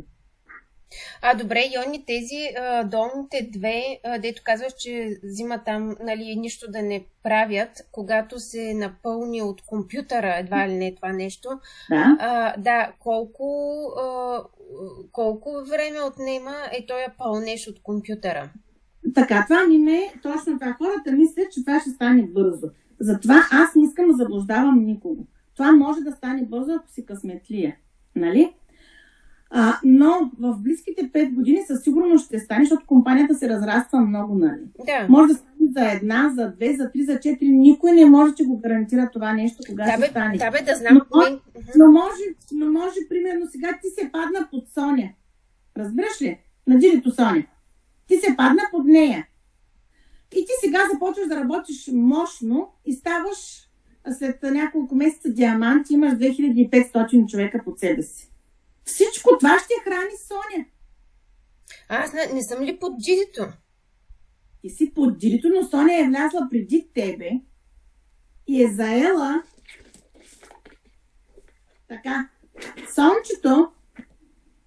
Добре, Йони, тези долните две, дето казваш, че взима там, нали, нищо да не правят, когато се напълни от компютъра, едва ли не това нещо. Да. Да, колко време отнема този пълнеж от компютъра? Така, това не е точно това. Хората мислят, че това ще стане бързо. Затова аз не искам да заблуждавам никого. Това може да стане бързо, ако си късметлия. Нали? Но в близките 5 години със сигурност ще стане, защото компанията се разраства много, нали? Да. Може да стане за 1, за 2, за 3, за 4. Никой не може да го гарантира това нещо, кога ще стане. Да, знам. Но може, примерно, сега ти се падна под Соня. Разбираш ли? На дирито Соня. Ти се падна под нея. И ти сега започваш да работиш мощно и ставаш след няколко месеца диамант, имаш 2500 човека под себе си. Всичко това ще храни Соня. Аз не съм ли под дидито? Ти си под дидито, но Соня е влязла преди тебе и е заела така. Сончето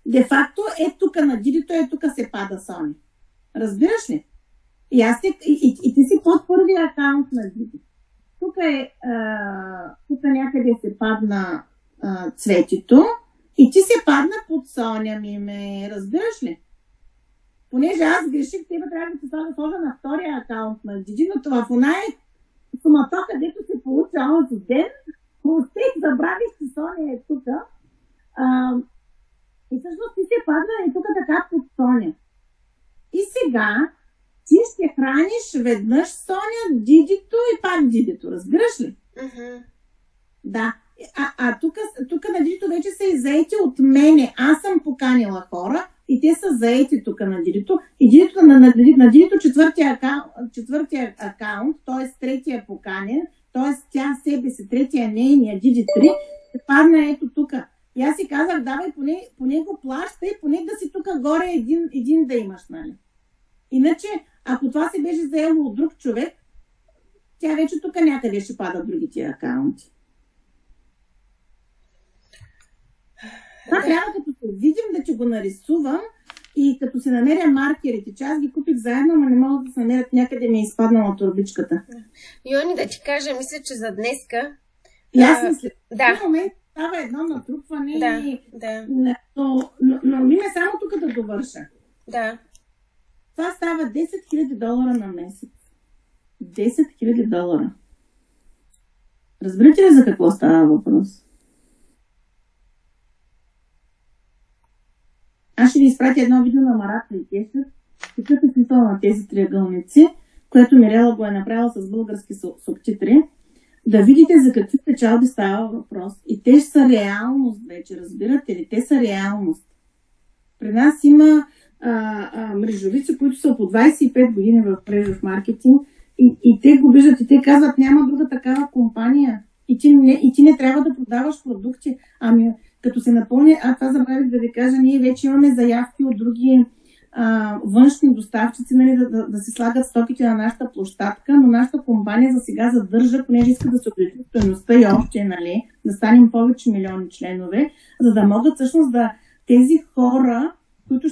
де-факто е тук на дидито, тук се пада Соня. Разбираш ли? И ти си под първия акаунт на дидито. Тук някъде се падна цветето и ти се падна под Соня, Миме. Разбираш ли? Понеже аз греших, тебе трябва да сложа на втория акаунт на Диди, но това в оная сумата, където се получи онзи ден, успех, забравих, че Соня е тук. И всъщност ти се падна и тук така под Соня. И сега ти ще храниш веднъж Соня, Дидито и пак Дидито. Разбираш ли? Mm-hmm. Да. Тук на Дидито вече са и заети от мене. Аз съм поканила хора и те са заети тук на Дидито. И Дидито, на Дидито четвъртия акаунт, т.е. третия поканен, т.е. тя себе си, третия нейния Диди 3, се падна ето тук. И аз си казах, давай поне го плащай, поне да си тук горе един да имаш, нали? Иначе, ако това се беше заело от друг човек, тя вече тук някъде ще падат другите акаунти. Това трябва като се видим да ти го нарисувам и като се намеря маркерите, че аз ги купих заедно, но не могат да се намерят някъде, ми е изпаднала турбичката. Йони, да ти кажа, мисля, че за днеска... И аз мисля, да. в момент става едно натрупване, да. но ми ме само тук да довърша. Да. Това става $10,000 на месец. $10,000. Разбирате ли за какво става въпрос? Аз ще ви изпратя едно видео на Марата и Кесър, какъв е смисъл на тези триъгълници, което Мирела го е направила с български субтитри, да видите за какви печалби става въпрос. И те са реалност вече, разбирате ли? Те са реалност. При нас има мрежовици, които са по 25 години в мрежов маркетинг и те го виждат и те казват, няма друга такава компания и ти не трябва да продаваш продукти. Ами, като се напълни, това забравих да ви кажа, ние вече имаме заявки от други външни доставчици, нали, да се слагат стоките на нашата площадка, но нашата компания за сега задържа, понеже иска да се увеличи стойността и още, нали, да станем повече милиони членове, за да могат всъщност тези хора, които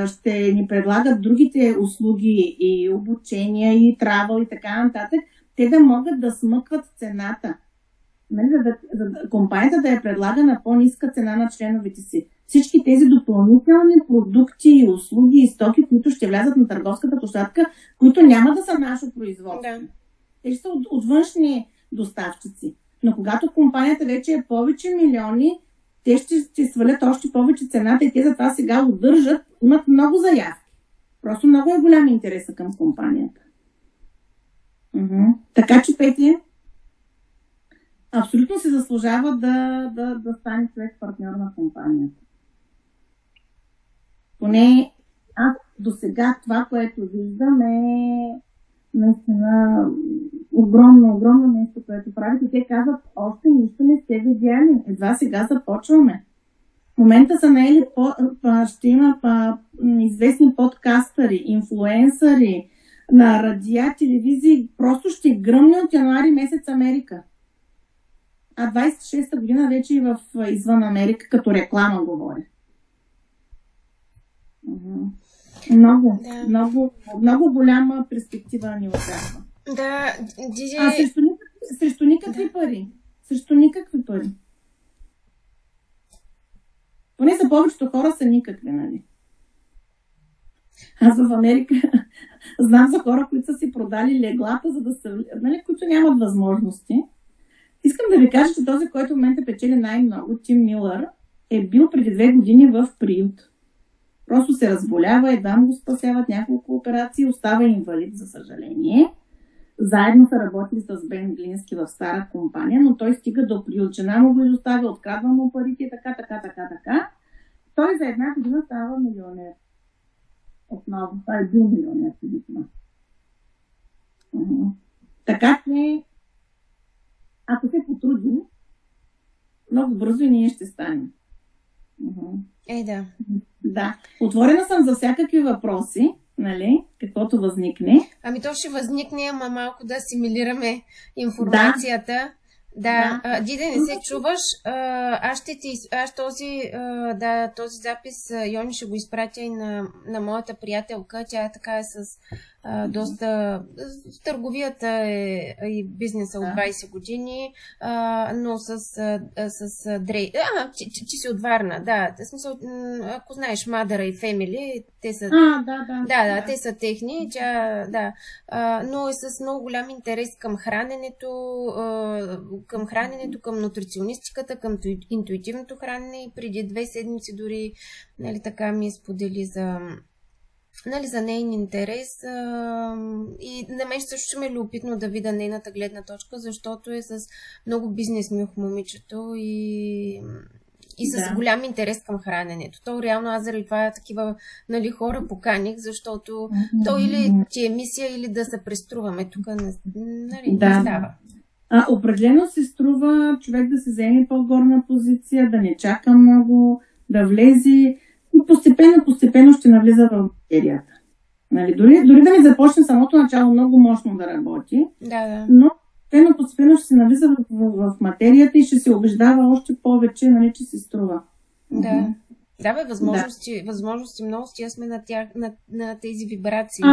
ще ни предлагат другите услуги и обучения и травъл и така нататък, те да могат да смъкват цената. За компанията да я предлага на по-ниска цена на членовете си. Всички тези допълнителни продукти и услуги и стоки, които ще влязат на търговската площадка, които няма да са наше производство. Да. Те ще са от външни доставчици. Но когато компанията вече е повече милиони, те ще свалят още повече цената и те за това сега удържат, имат много заявки. Просто много е голям интерес към компанията. Така че, Пети, абсолютно се заслужава да стане човек партньор на компанията. Поне аз до сега това, което виждам, е наистина огромно нещо, което правите. Те казват, още нищо не сте видяли. Едва сега започваме. В момента са наели, ще има известни подкастъри, инфлуенсъри, на радиа, телевизии. Просто ще гръмне от януари месец Америка. А 26-та година вече и извън Америка, като реклама говоря. Много голяма перспектива ни очаква. Да, Диди... Срещу никакви пари. Срещу никакви пари. Поне за повечето хора са никакви, нали? Аз в Америка знам за хора, които са си продали леглата, за да са, нали, които нямат възможности. Искам да ви кажа, че този, който в момента печели най-много, Тим Милър, е бил преди 2 години в приют. Просто се разболява, едва му го спасяват няколко операции, остава инвалид, за съжаление. Заедно са работили с Бен Глински в стара компания, но той стига до приют. Жена му го изоставя, открадва му парите и така. Той за 1 година става милионер. Отново. Това е бил милионер. Така че, ако се потрудим, много бързо и ние ще станем. Да. Да. Отворена съм за всякакви въпроси, нали? Каквото възникне. Ами то ще възникне, ама малко да асимилираме информацията. Да. Диде, не се чуваш. Този запис, Йони, ще го изпратя и на моята приятелка. Тя така е с доста... Търговията и бизнеса от 20 години, но с Дрей... Ти си от Варна, да. В смисъл, ако знаеш Мадъра и Фемили, те са... Да, те са техни. Но е с много голям интерес към храненето, към нутриционистиката, към интуитивното хранене и преди 2 седмици дори, нали, така ми сподели за нейн интерес и на мен също ще ме е любопитно да видя нейната гледна точка, защото е с много бизнес мюх момичето и с голям интерес към храненето. То реално аз заради това такива, нали, хора поканих, защото то или ти е мисия, или да се преструваме. Тук не става. Определено се струва човек да се вземе по-горна позиция, да не чака много, да влезе и постепенно ще навлиза в материята. Нали? Дори да не започне самото начало много мощно да работи, но постепенно ще се навлиза в материята и ще се убеждава още повече, нали, че се струва. Възможности много, стига сме на тези вибрации.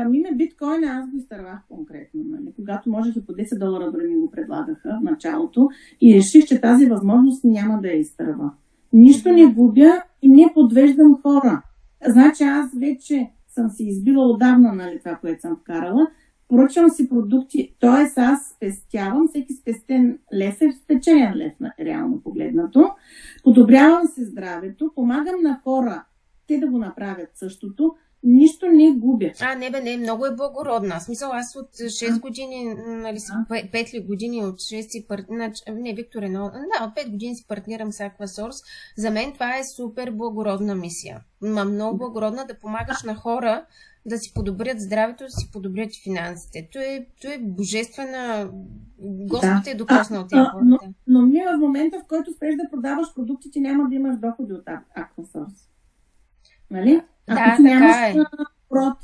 Ме биткоина аз го изтървах конкретно. Нали? Когато можех по $10 дори ми го предлагаха в началото и реших, че тази възможност няма да я изтърва. Нищо не губя и не подвеждам хора. Значи аз вече съм си избила отдавна, нали, това, което съм вкарала. Поръчвам си продукти, т.е. аз спестявам, всеки спестен лев е спечелен лев, реално погледнато. Подобрявам си здравето, помагам на хора, те да го направят същото, нищо не губя. Много е благородна. В смисъл, аз от 6 години, нали, 5 години от 6 си партнирам, Виктор е от 5 години си партнирам с Aquasource. За мен това е супер благородна мисия. Много благородна да помагаш на хора да си подобрят здравето, да си подобрят финансите. То е божествена... Господ е докоснал тези хората. Но ние в момента, в който спреш да продаваш продуктите, няма да имаш доходи от Aquasource. Нали? Ако ти нямаш прод.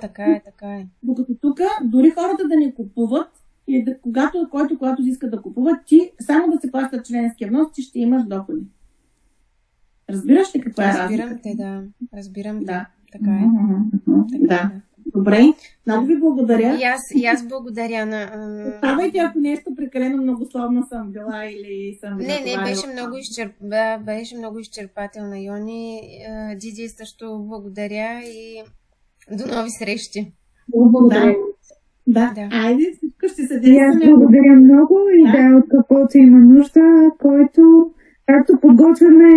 Така е. Докато тук, дори хората да не купуват, и когато иска да купуват, ти само да се плаща членския внос, ти ще имаш доходи. Разбираш ли каква е разликата? Разбирам. Така е. Да. Добре, много ви благодаря. И аз благодаря на... Оставайте, ако нещо прекалено многословно съм била или съм... Не, беше много изчерпателна, Йони. Диди също благодаря и до нови срещи. Благодаря. Да. Айде, всичко ще се действа. Аз благодаря много и от каквото има нужда, който... Както подготвяме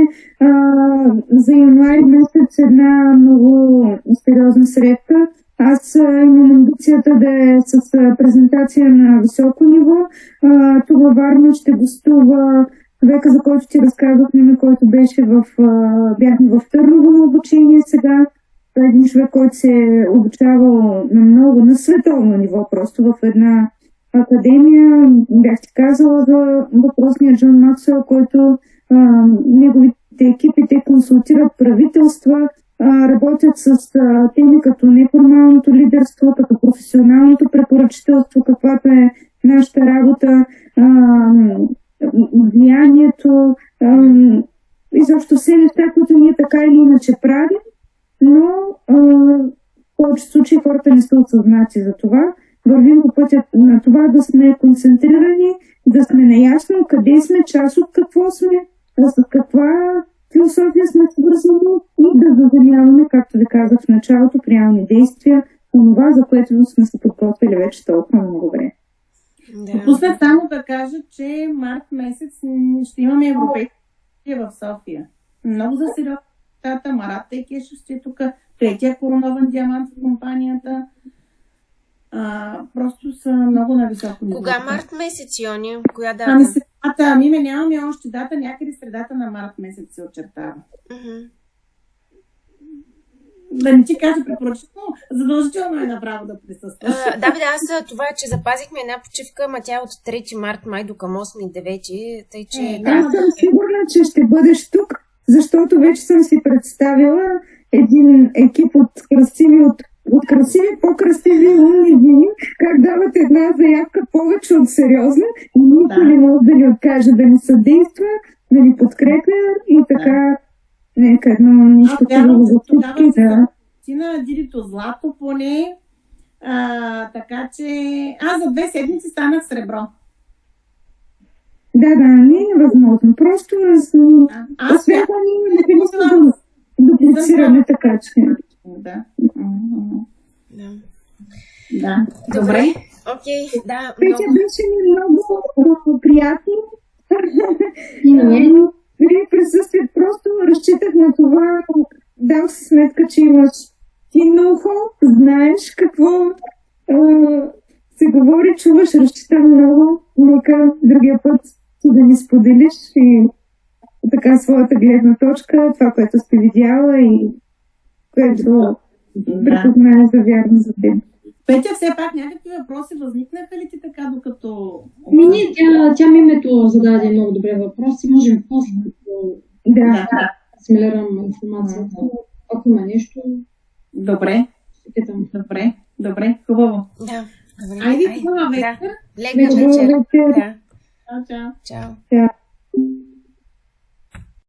за януари месец една много сериозна среща, аз имам амбицията да е с презентация на високо ниво. Тук във Варна ще гостува човека, за който ти разказахме, който бяхме в Търново на обучение сега. Той е един човек, който се е обучавал на световно ниво, просто в една академия. Бях ти казала за въпросния Джон Максуел, който неговите екипи, те консултират правителства, работят с теми като неформалното лидерство, като професионалното препоръчителство, каквато е нашата работа, влиянието, изобщо все неща, които ние така или иначе правим, но в повечето случаи хората не са осъзнати за това. Вървим по пътя на това да сме концентрирани, да сме наясно къде сме, част от какво сме, с каква философия сме свързани и да заземяваме, както ви казах в началото, в реални действия, това, за което сме се подготвили вече толкова много време. Допусна само да кажа, че март месец ще имаме европейски в София. Много за сериозно. Марат Текешев ще е тук, третия коронован диамант в компанията. Просто са много на високо ниво. Кога март месец, Йони? Коя дата? Нямаме още дата, някъде средата на март месец се очертава. Да не ти кажа препоръчително, задължително е направо да присъстваш. Аз това, че запазихме една почивка, ама тя от 3 март май до към 8-9, тъй че... Аз съм сигурна, че ще бъдеш тук, защото вече съм си представила един екип от красиви, по-красиви умни жени, как дават една заявка повече от сериозна и никой не може да ни откаже да ни съдейства, да ни подкрепя и така нека едно нещо хубаво за всички. На дирито злато поне, така че аз за 2 седмици станах сребро. Да, не е невъзможно. Просто освен това ние не можем да дуплицираме така, че... Да. Добре. Окей, да. Петя, беше ми много приятно. Вие присъствие, просто разчитах на това. Дам си сметка, че имаш ти много, знаеш какво се говори, чуваш, разчитам много. Нека другия път да ни споделиш и така своята гледна точка, това, което сте видяла и което препознаеш за вярно за теб. Петя, все пак някакви въпроси възникнаха ли ти така, докато... Тя мимето зададе много добре въпроси. Можем после да асимилирам информацията. Ако има нещо... Добре. Добре. Хубаво. Да. Айде, хубава вечер. Лека вечер. Чао. Чао.